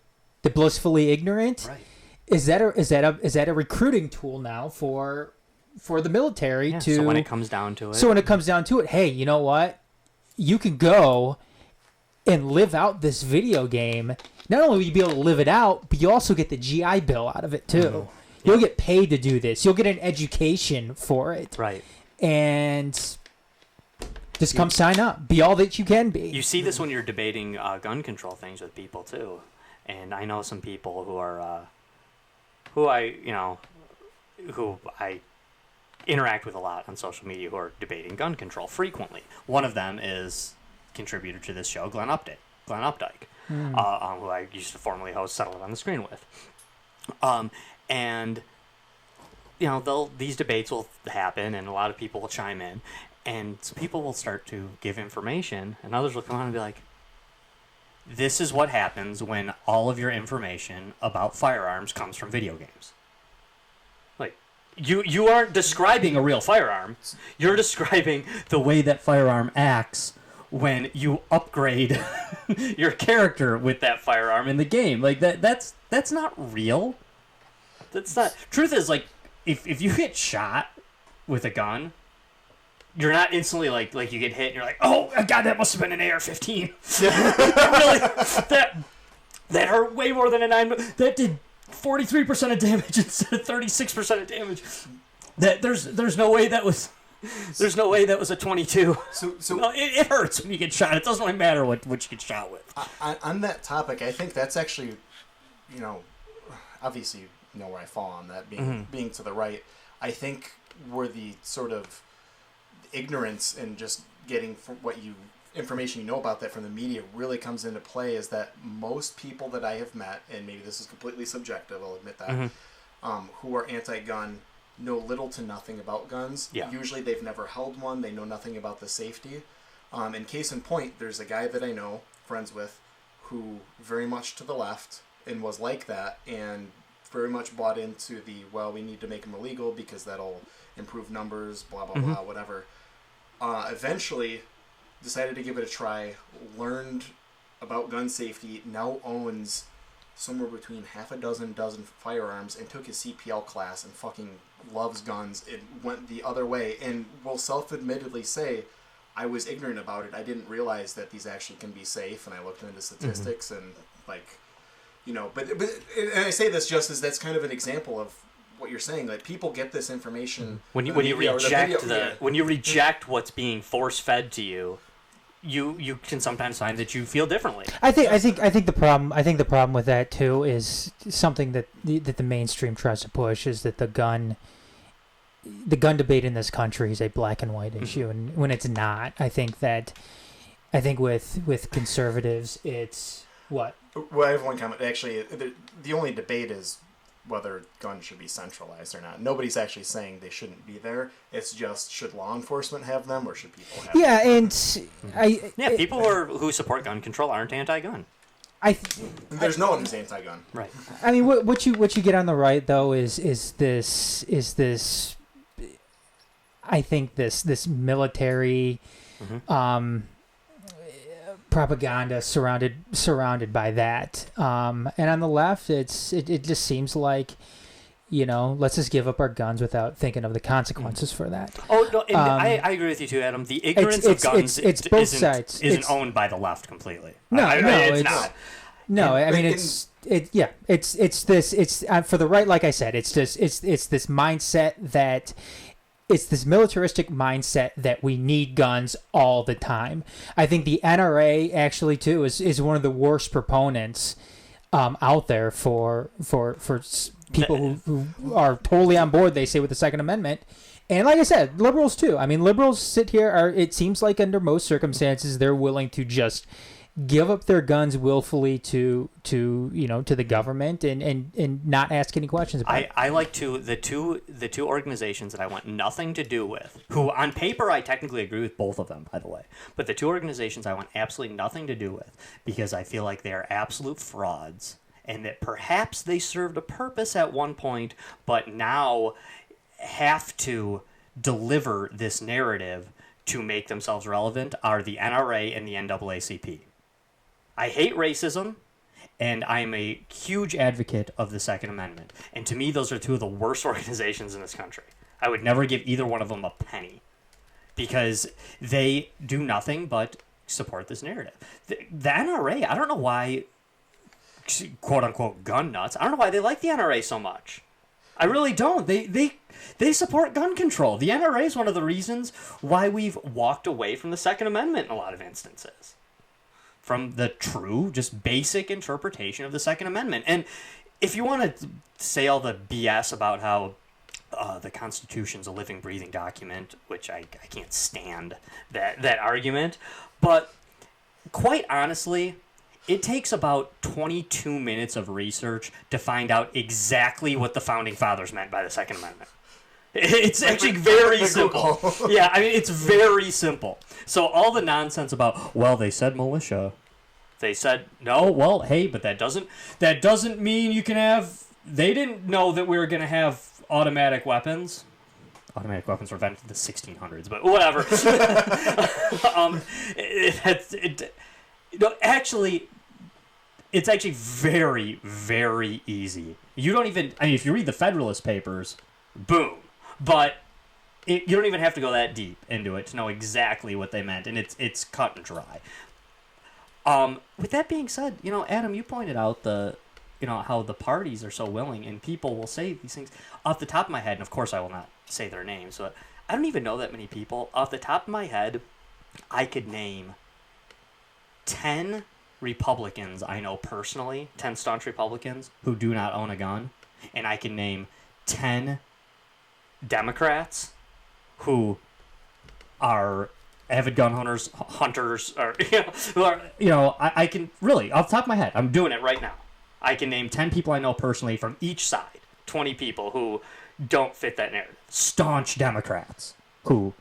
the blissfully ignorant? Right. is that a recruiting tool now for the military to? So when it comes down to it. So when it comes down to it, hey, you know what? You can go and live out this video game. Not only will you be able to live it out, but you also get the GI Bill out of it too. Mm-hmm. You'll get paid to do this. You'll get an education for it. Right. And just come sign up. Be all that you can be. You see this when you're debating gun control things with people too, and I know some people who are, who I interact with a lot on social media who are debating gun control frequently. One of them is contributor to this show, Glenn Updike, who I used to formerly host Settle It on the Screen with, and these debates will happen, and a lot of people will chime in. And some people will start to give information, and others will come on and be like, this is what happens when all of your information about firearms comes from video games. Like, you aren't describing a real firearm. You're describing the way that firearm acts when you upgrade your character with that firearm in the game. Like, that's not real. That's not... Truth is, like, if you get shot with a gun... You're not instantly like you get hit and you're like, oh god, that must have been an AR-15. Really, that hurt way more than a 9. That did 43% of damage instead of 36% of damage. That there's no way that was a 22. So no, it hurts when you get shot. It doesn't really matter what you get shot with. On that topic, I think that's actually, obviously you know where I fall on that being to the right. I think where the sort of ignorance and just getting from information you know about that from the media really comes into play is that most people that I have met, and maybe this is completely subjective, I'll admit that, who are anti-gun know little to nothing about guns. Yeah. Usually they've never held one. They know nothing about the safety. And case in point, there's a guy that I know, friends with, who very much to the left and was like that and very much bought into we need to make them illegal because that'll improve numbers, blah, blah, blah, whatever. Eventually decided to give it a try, learned about gun safety, now owns somewhere between half a dozen firearms, and took his CPL class and fucking loves guns. It went the other way and will self-admittedly say, I was ignorant about it. I didn't realize that these actually can be safe, and I looked into statistics and but and I say this just as that's kind of an example of what you're saying. Like, people get this information when you reject what's being force fed to you, you can sometimes find that you feel differently. I think the problem with that too is something that the mainstream tries to push is that the gun debate in this country is a black and white issue, and when it's not, I think with conservatives it's what. Well, I have one comment. Actually, the only debate is whether guns should be centralized or not. Nobody's actually saying they shouldn't be there. It's just, should law enforcement have them or should people have them? And people who support gun control aren't anti-gun. There's no one who's anti-gun. Right. I mean, what you get on the right though is this. I think this military. Propaganda surrounded by that, and on the left, it just seems like, let's just give up our guns without thinking of the consequences for that. Oh no, and I agree with you too, Adam. The ignorance of guns it's both sides. Isn't owned by the left completely. It's not. No, I mean it's for the right. Like I said, it's this mindset that. It's this militaristic mindset that we need guns all the time. I think the NRA actually too is one of the worst proponents out there for people who are totally on board. They say with the Second Amendment, and like I said, liberals too. I mean, liberals sit here. It seems like under most circumstances they're willing to just give up their guns willfully to the government and not ask any questions about it. I like the two organizations that I want nothing to do with, who on paper I technically agree with both of them, by the way, but the two organizations I want absolutely nothing to do with because I feel like they are absolute frauds and that perhaps they served a purpose at one point but now have to deliver this narrative to make themselves relevant are the NRA and the NAACP. I hate racism, and I'm a huge advocate of the Second Amendment. And to me, those are two of the worst organizations in this country. I would never give either one of them a penny because they do nothing but support this narrative. The NRA, I don't know why, quote unquote, gun nuts, I don't know why they like the NRA so much. I really don't. They support gun control. The NRA is one of the reasons why we've walked away from the Second Amendment in a lot of instances. From the true, just basic interpretation of the Second Amendment. And if you want to say all the BS about how the Constitution's a living, breathing document, which I can't stand that argument, but quite honestly, it takes about 22 minutes of research to find out exactly what the Founding Fathers meant by the Second Amendment. It's actually very simple. Yeah, I mean, it's very simple. So all the nonsense about, well, they said militia. They said, no, well, hey, but that doesn't mean you can have... They didn't know that we were going to have automatic weapons. Automatic weapons were invented in the 1600s, but whatever. Actually, it's actually very, very easy. You don't even... I mean, if you read the Federalist Papers, boom. But you don't even have to go that deep into it to know exactly what they meant, and it's cut and dry. With that being said, Adam, you pointed out how the parties are so willing, and people will say these things off the top of my head, and of course I will not say their names, but I don't even know that many people. Off the top of my head, I could name 10 Republicans I know personally, 10 staunch Republicans who do not own a gun, and I can name 10 Democrats who are avid gun hunters, or who are, I can really, off the top of my head, I'm doing it right now. I can name 10 people I know personally from each side, 20 people who don't fit that narrative. Staunch Democrats who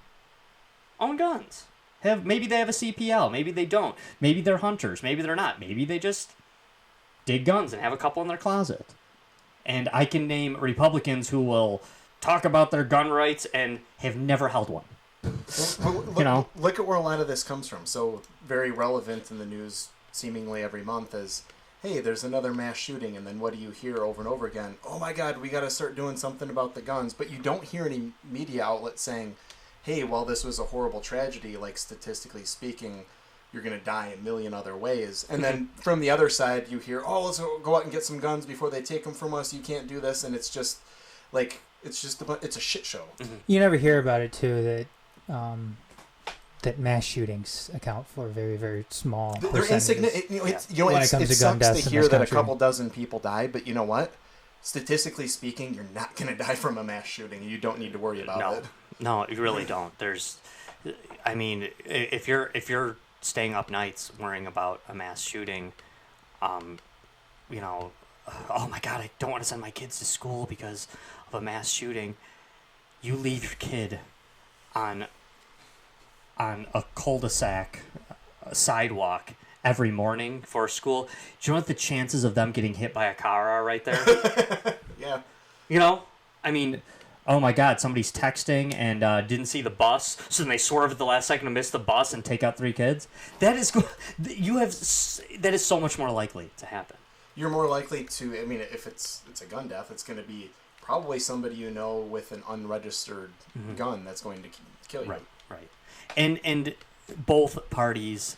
own guns. Maybe they have a CPL, maybe they don't. Maybe they're hunters, maybe they're not. Maybe they just dig guns and have a couple in their closet. And I can name Republicans who will talk about their gun rights and have never held one. Look at where a lot of this comes from. So very relevant in the news seemingly every month is, hey, there's another mass shooting, and then what do you hear over and over again? Oh my God, we got to start doing something about the guns. But you don't hear any media outlets saying, hey, well, this was a horrible tragedy, like statistically speaking, you're going to die a million other ways. And then from the other side, you hear, oh, let's go out and get some guns before they take them from us. You can't do this. And it's just like, it's a shit show. Mm-hmm. You never hear about it too, that mass shootings account for a very, very small They're insignificant. It sucks to hear that a couple dozen people died, but you know what? Statistically speaking, you're not going to die from a mass shooting. You don't need to worry about it. No, you really don't. If you're staying up nights worrying about a mass shooting, oh my God, I don't want to send my kids to school because of a mass shooting. You leave your kid on a cul-de-sac, a sidewalk every morning for school. Do you know what the chances of them getting hit by a car are right there? Yeah. Oh my God, somebody's texting and didn't see the bus, so then they swerve at the last second to miss the bus and take out 3 kids. That is so much more likely to happen. You're more likely to, if it's a gun death, it's going to be probably somebody you know with an unregistered gun that's going to kill you. Right. And both parties,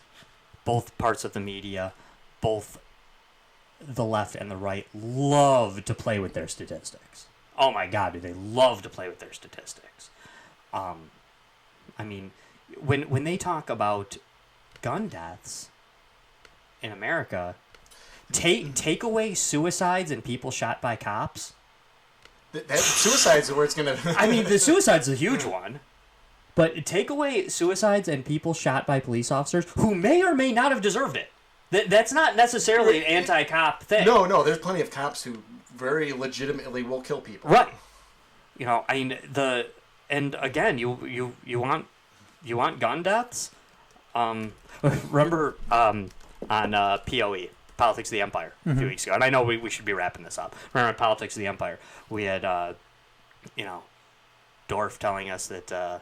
both parts of the media, both the left and the right love to play with their statistics. Oh my God, do they love to play with their statistics. When they talk about gun deaths in America, take away suicides and people shot by cops. That suicides are where it's going to... the suicide's a huge one. But take away suicides and people shot by police officers who may or may not have deserved it. That's not necessarily an anti-cop thing. No, there's plenty of cops who very legitimately will kill people. Right. And again, you want gun deaths? Remember on POE, Politics of the Empire, a few weeks ago, and I know we should be wrapping this up. Remember Politics of the Empire, we had Dorf telling us that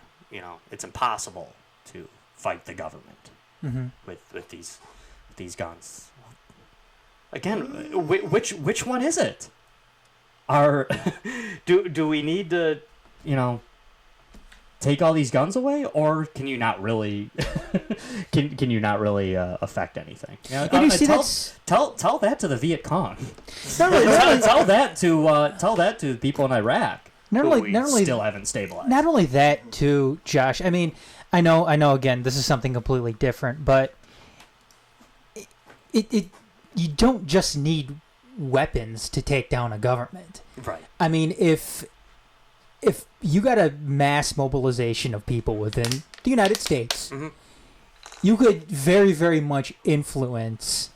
it's impossible to fight the government with these guns. Again, which one is it? Are do we need to, take all these guns away, or can you not really can you not really affect anything? And you see tell that to the Viet Cong. Not really, tell that to the people in Iraq. not who only, we not only, still haven't stabilized. not only that too, Josh. I mean, I know. Again, this is something completely different, but it you don't just need weapons to take down a government. Right. I mean, if you got a mass mobilization of people within the United States, you could very, very much influence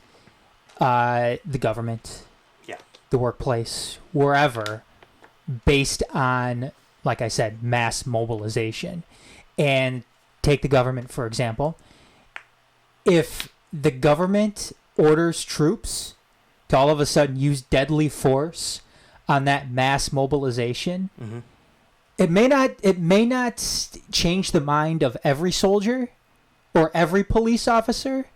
the government, the workplace, wherever, based on, like I said, mass mobilization. And take the government, for example. If the government orders troops to all of a sudden use deadly force on that mass mobilization, it may not change the mind of every soldier or every police officer,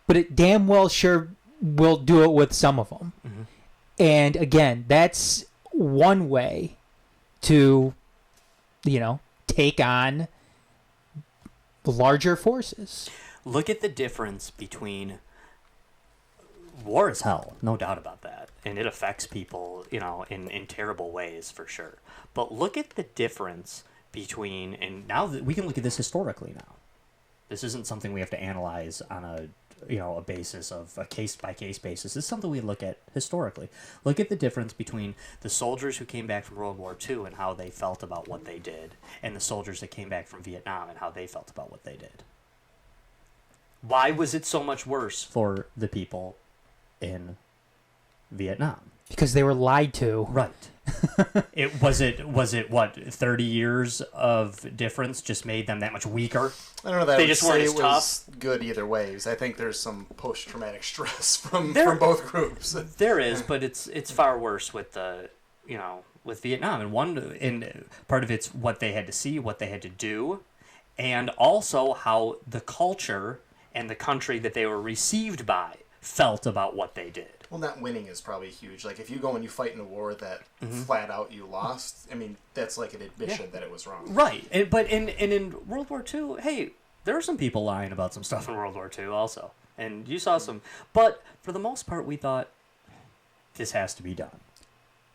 but it damn well sure will do it with some of them. And again, that's one way to, take on larger forces. Look at the difference between War is hell. no doubt about that, and it affects people, in terrible ways for sure. But look at the difference between, and Now that we can look at this historically now. This isn't something we have to analyze on a basis of a case by case basis. This is something we look at historically. Look at the difference between the soldiers who came back from World War II and how they felt about what they did, and the soldiers that came back from Vietnam and how they felt about what they did. Why was it so much worse? for the people in Vietnam. Because they were lied to. Right. It was what 30 years of difference just made them that much weaker. I don't know that They I would just weren't say as it was good either ways. I think there's some post-traumatic stress from both groups. There is, but it's far worse with the with Vietnam, and part of it's what they had to see, what they had to do, and also how the culture and the country that they were received by felt about what they did. Well, not winning is probably huge. Like, if you go and you fight in a war that flat out you lost, I mean, that's like an admission that it was wrong. Right, but in World War II, hey, there were some people lying about some stuff in World War II also, and you saw some. But for the most part, we thought this has to be done.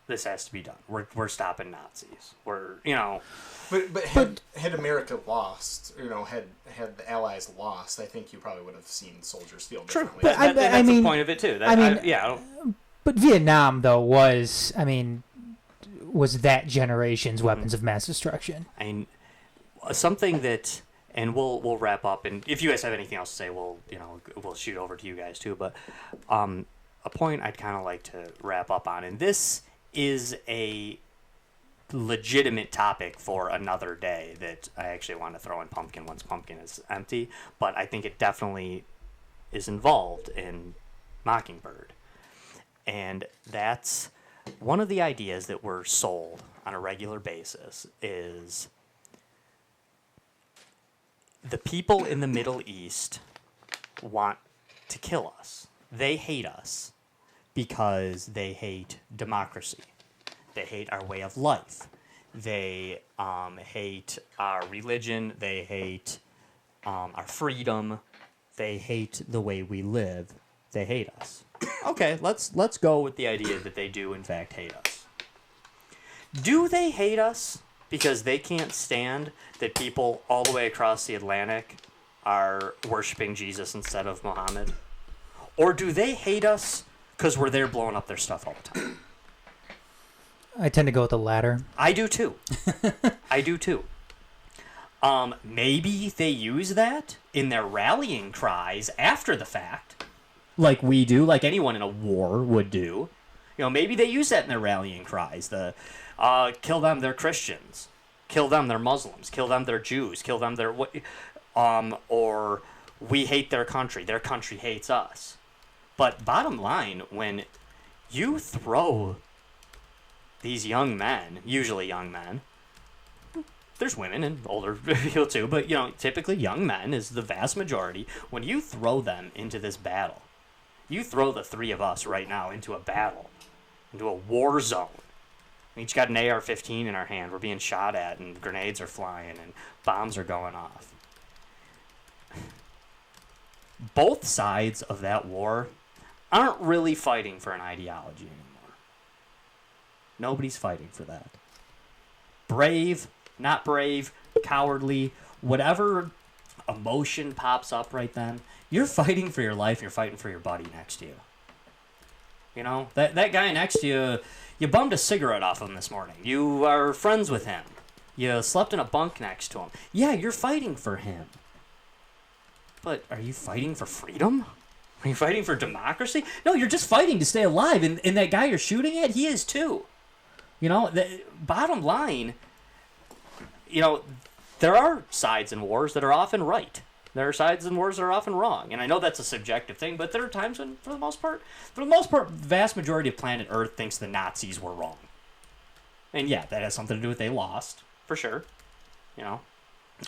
This has to be done. We're stopping Nazis. But had America lost, had the Allies lost, I think you probably would have seen soldiers feel differently. But that's mean- the point of it too. But Vietnam, though, was that generation's weapons of mass destruction. I mean, something that, and we'll wrap up. And if you guys have anything else to say, we'll shoot over to you guys too. But a point I'd kind of like to wrap up on, and this is a legitimate topic for another day that I actually want to throw in Pumpkin once Pumpkin is empty, but I think it definitely is involved in Mockingbird. And that's one of the ideas that we're sold on a regular basis is the people in the Middle East want to kill us. They hate us because they hate democracy. They hate our way of life. They hate our religion. They hate our freedom. They hate the way we live. They hate us. Okay, let's go with the idea that they do in fact hate us. Do they hate us because they can't stand that people all the way across the Atlantic are worshiping Jesus instead of Muhammad? Or do they hate us because we're there blowing up their stuff all the time? I tend to go with the latter. I do too. I do too. Maybe they use that in their rallying cries after the fact, like we do, like anyone in a war would do. Maybe they use that in their rallying cries. Kill them, they're Christians. Kill them, they're Muslims. Kill them, they're Jews. Kill them, they're what? Or we hate their country hates us. But bottom line, when you throw these young men, usually young men, there's women and older people too, but typically young men is the vast majority. When you throw them into this battle, You throw the three of us right now into a battle, into a war zone. We each got an AR-15 in our hand. We're being shot at, and grenades are flying, and bombs are going off. Both sides of that war aren't really fighting for an ideology anymore. Nobody's fighting for that. Brave, not brave, cowardly, whatever emotion pops up right then, you're fighting for your life, you're fighting for your buddy next to you. You know, that guy next to you, you bummed a cigarette off him this morning. You are friends with him. You slept in a bunk next to him. Yeah, you're fighting for him. But are you fighting for freedom? Are you fighting for democracy? No, you're just fighting to stay alive. And that guy you're shooting at, he is too. You know, the bottom line, you know, there are sides in wars that are often right. There are sides in wars that are often wrong. And I know that's a subjective thing, but there are times when, for the most part, the vast majority of planet Earth thinks the Nazis were wrong. And yeah, that has something to do with they lost, for sure. You know?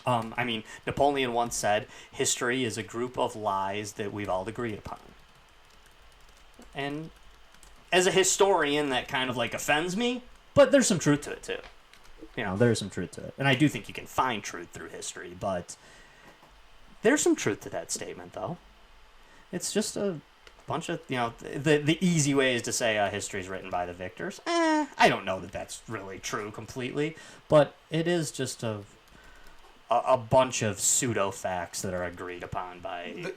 I mean, Napoleon once said, history is a group of lies that we've all agreed upon. And as a historian, that kind of like offends me, but there's some truth to it too. You know, there's some truth to it. And I do think you can find truth through history, but there's some truth to that statement, though. It's just a bunch of, you know, the easy way is to say history is written by the victors. I don't know that that's really true completely, but it is just a bunch of pseudo facts that are agreed upon by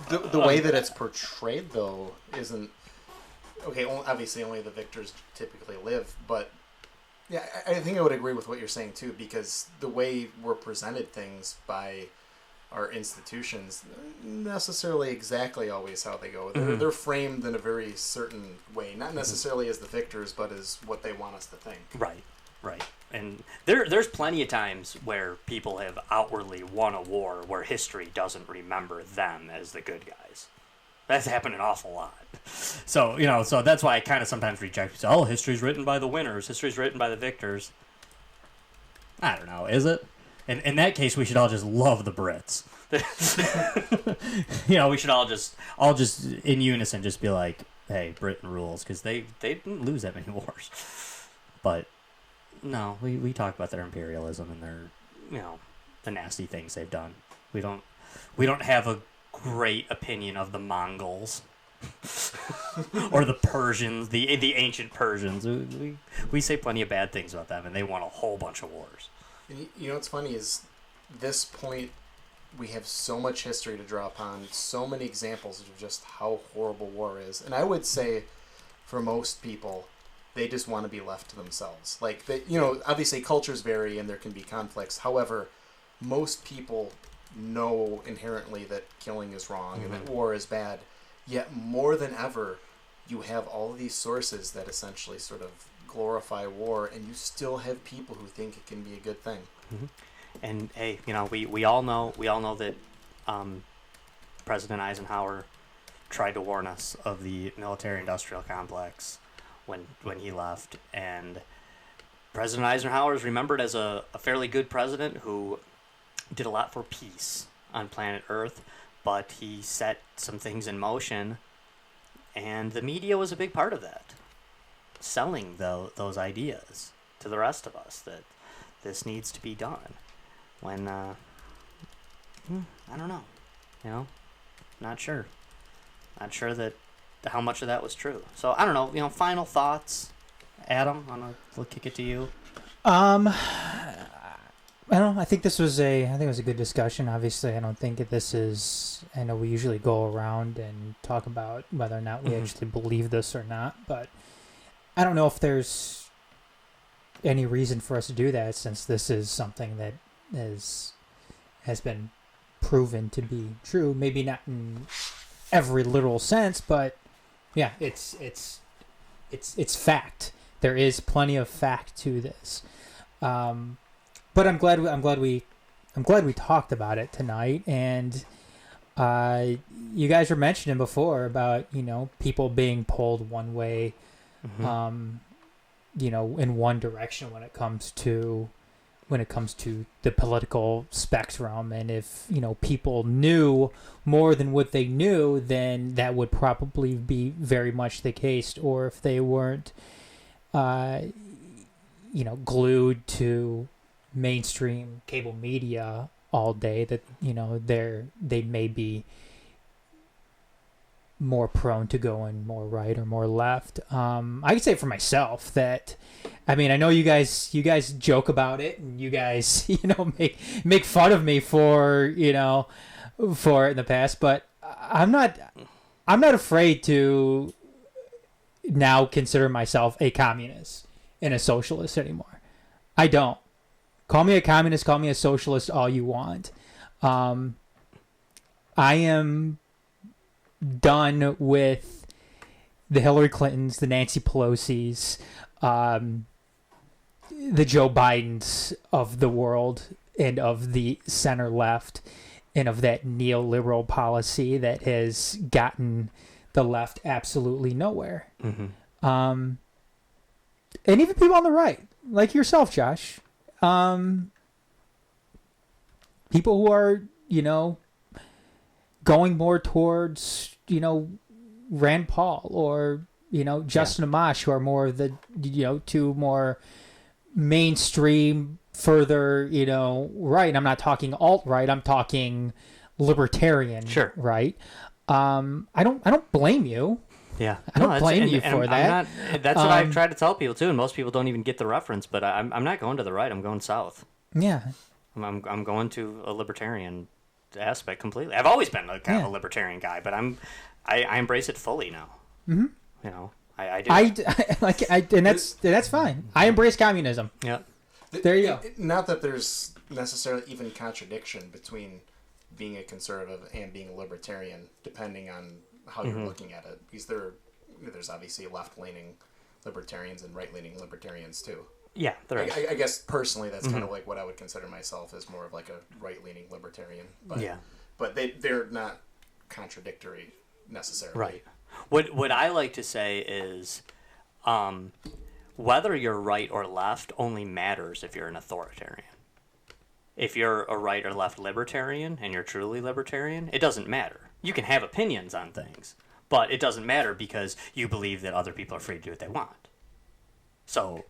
the way that it's portrayed though isn't okay. Obviously, only the victors typically live, but yeah, I think I would agree with what you're saying too, because the way we're presented things by our institutions, necessarily exactly always how they go. They're framed in a very certain way, not necessarily as the victors, but as what they want us to think. Right. And there's plenty of times where people have outwardly won a war where history doesn't remember them as the good guys. That's happened an awful lot. So, you know, so that's why I kind of sometimes reject, oh, history's written by the winners, history's written by the victors. I don't know, is it? In that case, we should all just love the Brits. You know, we should all just in unison just be like, hey, Britain rules, because they didn't lose that many wars. But no, we talk about their imperialism and their, you know, the nasty things they've done. We don't have a great opinion of the Mongols or the Persians, the ancient Persians. We say plenty of bad things about them, and they won a whole bunch of wars. You know what's funny is this point we have so much history to draw upon, so many examples of just how horrible war is, and I would say for most people they just want to be left to themselves. Like, they, you know, obviously cultures vary and there can be conflicts. However, most people know inherently that killing is wrong and that war is bad. Yet more than ever, you have all these sources that essentially sort of glorify war, and you still have people who think it can be a good thing. And hey, you know, we all know that President Eisenhower tried to warn us of the military-industrial complex when he left, and President Eisenhower is remembered as a fairly good president who did a lot for peace on planet Earth, but he set some things in motion, and the media was a big part of that, selling those ideas to the rest of us that this needs to be done. When I don't know, you know, not sure that how much of that was true. So I don't know, you know, final thoughts, Adam. I'll kick it to you. I don't know. I think it was a good discussion. Obviously, I don't think that this is. I know we usually go around and talk about whether or not we actually believe this or not, but I don't know if there's any reason for us to do that, since this is something that has been proven to be true. Maybe not in every literal sense, but yeah, it's fact. There is plenty of fact to this. But I'm glad we talked about it tonight, and you guys were mentioning before about, you know, people being pulled one way, you know, in one direction when it comes to when it comes to the political spectrum. And if, people knew more than what they knew, then that would probably be very much the case. Or if they weren't, glued to mainstream cable media all day, that, they may be more prone to going more right or more left. I can say for myself that, I know you guys joke about it, and you guys, make fun of me for it in the past, but I'm not afraid to now consider myself a communist and a socialist anymore. I don't. Call me a communist, call me a socialist, all you want. I am done with the Hillary Clintons, the Nancy Pelosi's, the Joe Bidens of the world, and of the center left, and of that neoliberal policy that has gotten the left absolutely nowhere. Mm-hmm. And even people on the right, like yourself, Josh. People who are, going more towards, Rand Paul or, Justin Amash, who are more of the, two more mainstream, further, right. And I'm not talking alt-right. I'm talking libertarian, sure, right? I don't blame you. Yeah, I don't blame you for that. That's what I've tried to tell people too, and most people don't even get the reference. But I'm not going to the right. I'm going south. Yeah, I'm going to a libertarian aspect completely. I've always been a kind of a libertarian guy, but I embrace it fully now. Mm-hmm. I do. And that's fine. I embrace communism. Yeah. There you go. Not that there's necessarily even contradiction between being a conservative and being a libertarian, depending on how you're looking at it, because there's obviously left-leaning libertarians and right-leaning libertarians too. Yeah, there is. I guess personally, that's kind of like what I would consider myself as more of like a right-leaning libertarian. But, yeah, but they're not contradictory necessarily. Right. What I like to say is, whether you're right or left only matters if you're an authoritarian. If you're a right or left libertarian and you're truly libertarian, it doesn't matter. You can have opinions on things, but it doesn't matter because you believe that other people are free to do what they want. So,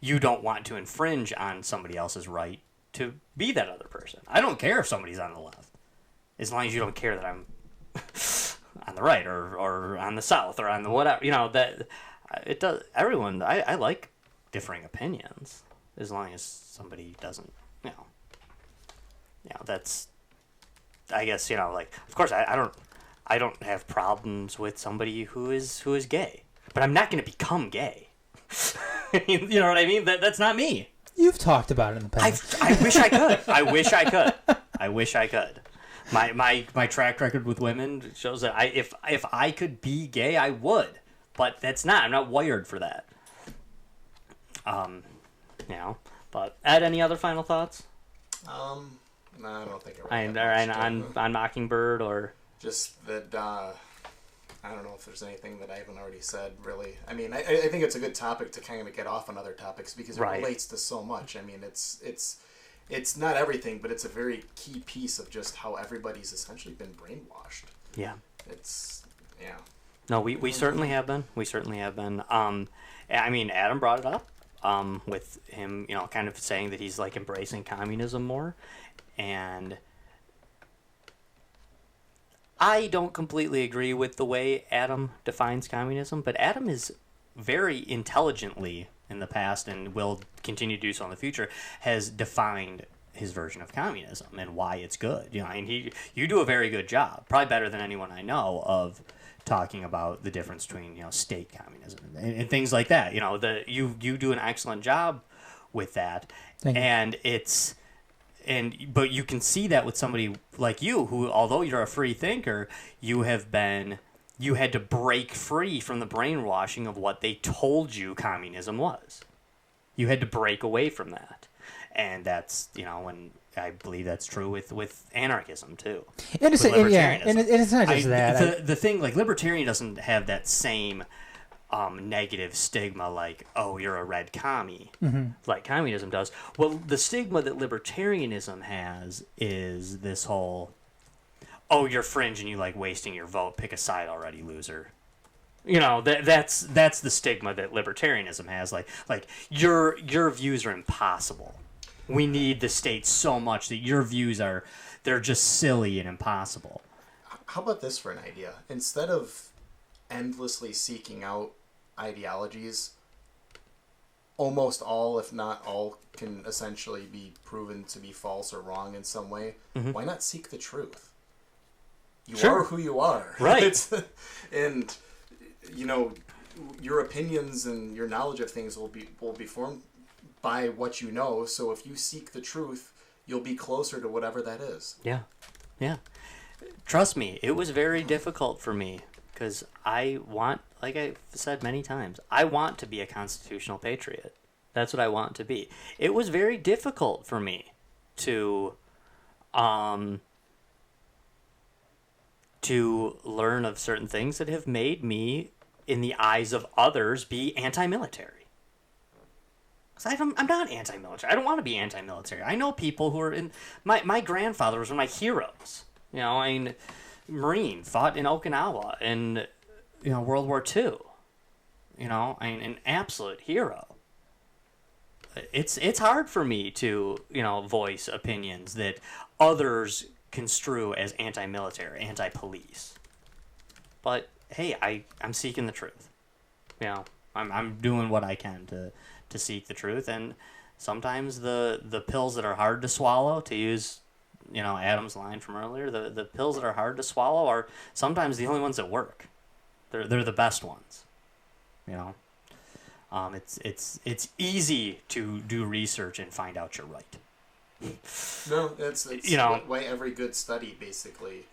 you don't want to infringe on somebody else's right to be that other person. I don't care if somebody's on the left, as long as you don't care that I'm on the right or on the south or on the whatever. That it does. Everyone, I like differing opinions, as long as somebody doesn't. That's. I guess of course I don't have problems with somebody who is gay, but I'm not going to become gay. You know what I mean? That's not me. You've talked about it in the past. I wish I could. I wish I could. My track record with women shows that if I could be gay, I would, but that's not. I'm not wired for that. But Ed, any other final thoughts? No, I don't think I really on Mockingbird, or just that I don't know if there's anything that I haven't already said, really. I think it's a good topic to kind of get off on other topics because it relates to so much. It's not everything, but it's a very key piece of just how everybody's essentially been brainwashed. Yeah. Yeah. No, we certainly have been. We certainly have been. Adam brought it up with him, kind of saying that he's like embracing communism more. And I don't completely agree with the way Adam defines communism, but Adam is very intelligently in the past and will continue to do so in the future, has defined his version of communism and why it's good. You do a very good job, probably better than anyone I know, of talking about the difference between state communism and things like that. You do an excellent job with that. Thank you. And but you can see that with somebody like you, who, although you're a free thinker, you had to break free from the brainwashing of what they told you communism was. You had to break away from that. And that's, when I believe that's true with anarchism too. And it's not just that. The thing, like, libertarian doesn't have that same negative stigma like, oh, you're a red commie, Mm-hmm. like communism does. Well, the stigma that libertarianism has is this whole, oh, you're fringe and you like wasting your vote. Pick a side already, loser. You know, that's the stigma that libertarianism has. Like your views are impossible. We need the state so much that your views they're just silly and impossible. How about this for an idea? Instead of endlessly seeking out ideologies, almost all, if not all, can essentially be proven to be false or wrong in some way. Mm-hmm. Why not seek the truth? You Sure. are who you are. Right. And, you know, your opinions and your knowledge of things will be formed by what you know. So if you seek the truth, you'll be closer to whatever that is. Yeah. Yeah. Trust me, it was very difficult for me because I want, like I've said many times, I want to be a constitutional patriot. That's what I want to be. It was very difficult for me to learn of certain things that have made me, in the eyes of others, be anti-military. I'm not anti-military. I don't want to be anti-military. I know people who are in... My grandfather was one of my heroes. You know, I mean, Marine, fought in Okinawa in, you know, World War II. You know, I mean, an absolute hero. It's hard for me to, you know, voice opinions that others construe as anti-military, anti-police. But, hey, I'm seeking the truth. You know, I'm doing what I can to seek the truth, and sometimes the pills that are hard to swallow, to use, you know, Adam's line from earlier, the pills that are hard to swallow are sometimes the only ones that work. They're the best ones. You know, it's easy to do research and find out you're right. No, it's you know, why every good study basically,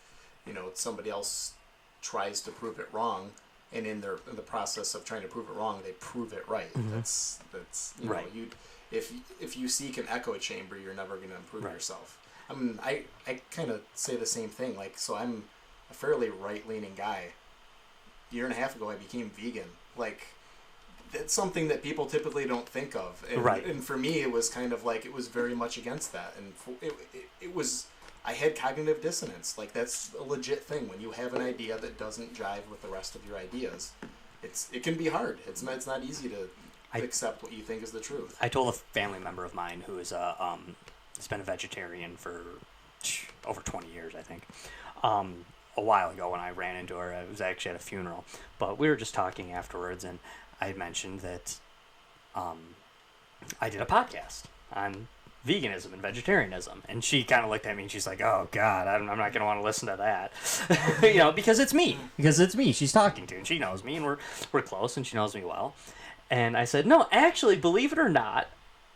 you know, somebody else tries to prove it wrong, and in the process of trying to prove it wrong, they prove it right. Mm-hmm. That's you right. know, if you seek an echo chamber, you're never going to improve Right. yourself. I mean, I kind of say the same thing. Like, so I'm a fairly right-leaning guy. A year and a half ago, I became vegan. Like, that's something that people typically don't think of. And, Right. and for me, it was kind of like, it was very much against that. And it was, I had cognitive dissonance. Like, that's a legit thing. When you have an idea that doesn't jive with the rest of your ideas, it can be hard. It's not easy to accept what you think is the truth. I told a family member of mine who is has been a vegetarian for over 20 years, I think. A while ago when I ran into her, I was actually at a funeral, but we were just talking afterwards, and I mentioned that I did a podcast on veganism and vegetarianism, and she kind of looked at me and she's like, "Oh God, I'm not going to want to listen to that," you know, because it's me she's talking to, and she knows me, and we're close, and she knows me well. And I said, "No, actually, believe it or not,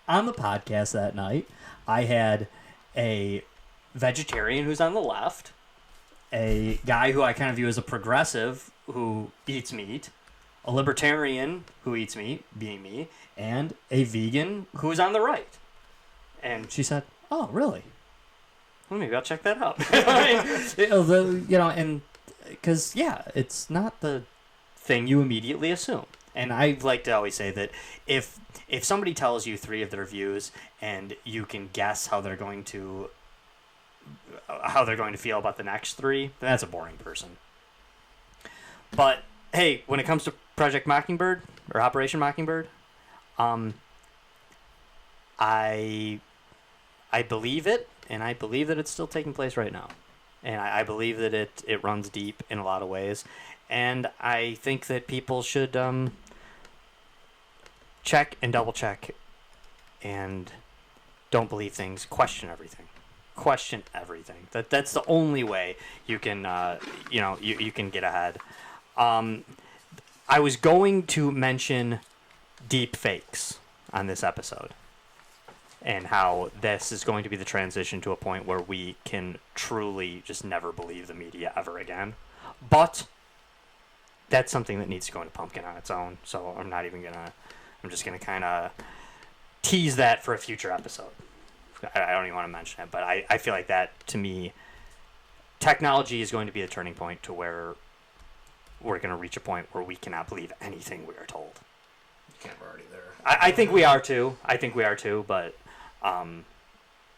on the podcast that night, I had a vegetarian who's on the left, a guy who I kind of view as a progressive who eats meat, a libertarian who eats meat, being me, and a vegan who's on the right." And she said, "Oh, really? Well, maybe I'll check that out." You know, and because, yeah, it's not the thing you immediately assume. And I like to always say that if somebody tells you 3 of their views and you can guess how they're going to feel about the next 3, then that's a boring person. But hey, when it comes to Project Mockingbird or Operation Mockingbird, I believe it, and I believe that it's still taking place right now. And I believe that it runs deep in a lot of ways. And I think that people should check and double check and don't believe things. Question everything. Question everything. That's the only way you can you can get ahead. I was going to mention deep fakes on this episode, and how this is going to be the transition to a point where we can truly just never believe the media ever again. But that's something that needs to go into Pumpkin on its own, so I'm just gonna kind of tease that for a future episode. I don't even want to mention it, but I feel like that, to me, technology is going to be the turning point to where we're going to reach a point where we cannot believe anything we are told. Can't, we're already there. I think we are too. But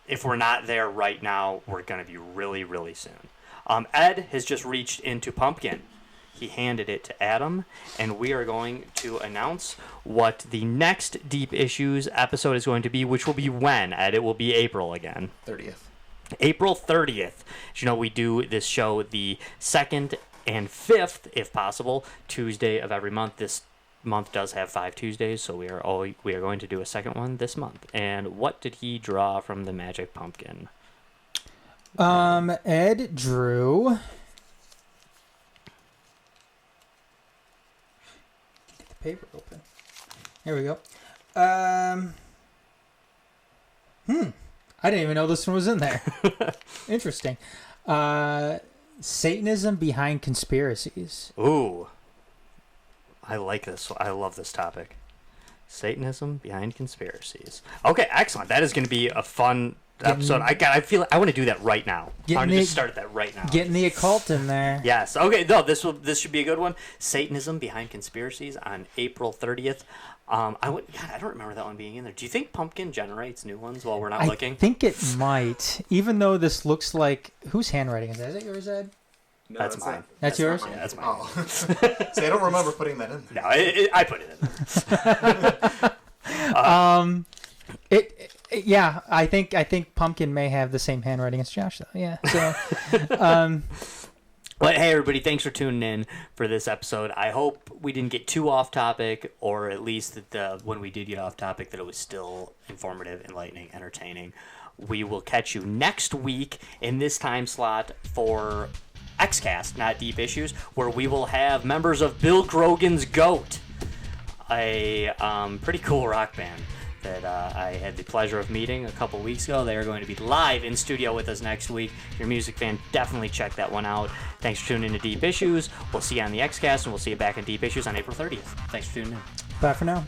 if we're not there right now, we're going to be really, really soon. Ed has just reached into Pumpkin. He handed it to Adam, and we are going to announce what the next Deep Issues episode is going to be, which will be when, Ed? It will be April again. 30th. April 30th. As you know, we do this show the 2nd and 5th, if possible, Tuesday of every month. This month does have 5 Tuesdays, so we are going to do a second one this month. And what did he draw from the Magic Pumpkin? Ed drew. Get the paper open. Here we go. I didn't even know this one was in there. Interesting. Satanism behind conspiracies. Ooh. I like this. I love this topic. Satanism behind conspiracies. Okay, excellent. That is going to be a fun episode. I feel I want to do that right now. I want to just start that right now. Getting the occult in there. Yes. Okay. No, this should be a good one. Satanism behind conspiracies on April 30th. God, I don't remember that one being in there. Do you think Pumpkin generates new ones while we're not looking? I think it might. Even though this looks like whose handwriting is that? Is that yours, Ed? No, that's mine. That's yours? Mine. Yeah, that's mine. Oh. See, I don't remember putting that in there. No, I put it in. Yeah, I think Pumpkin may have the same handwriting as Josh, though. Yeah. So, But hey, everybody, thanks for tuning in for this episode. I hope we didn't get too off topic, or at least that when we did get off topic, that it was still informative, enlightening, entertaining. We will catch you next week in this time slot for XCast, not Deep Issues, where we will have members of Bill Grogan's Goat, a pretty cool rock band that I had the pleasure of meeting a couple weeks ago. They are going to be live in studio with us next week. If you're a music fan, definitely check that one out. Thanks for tuning in to Deep Issues. We'll see you on the XCast, and we'll see you back in Deep Issues on April 30th. Thanks for tuning in. bye for now.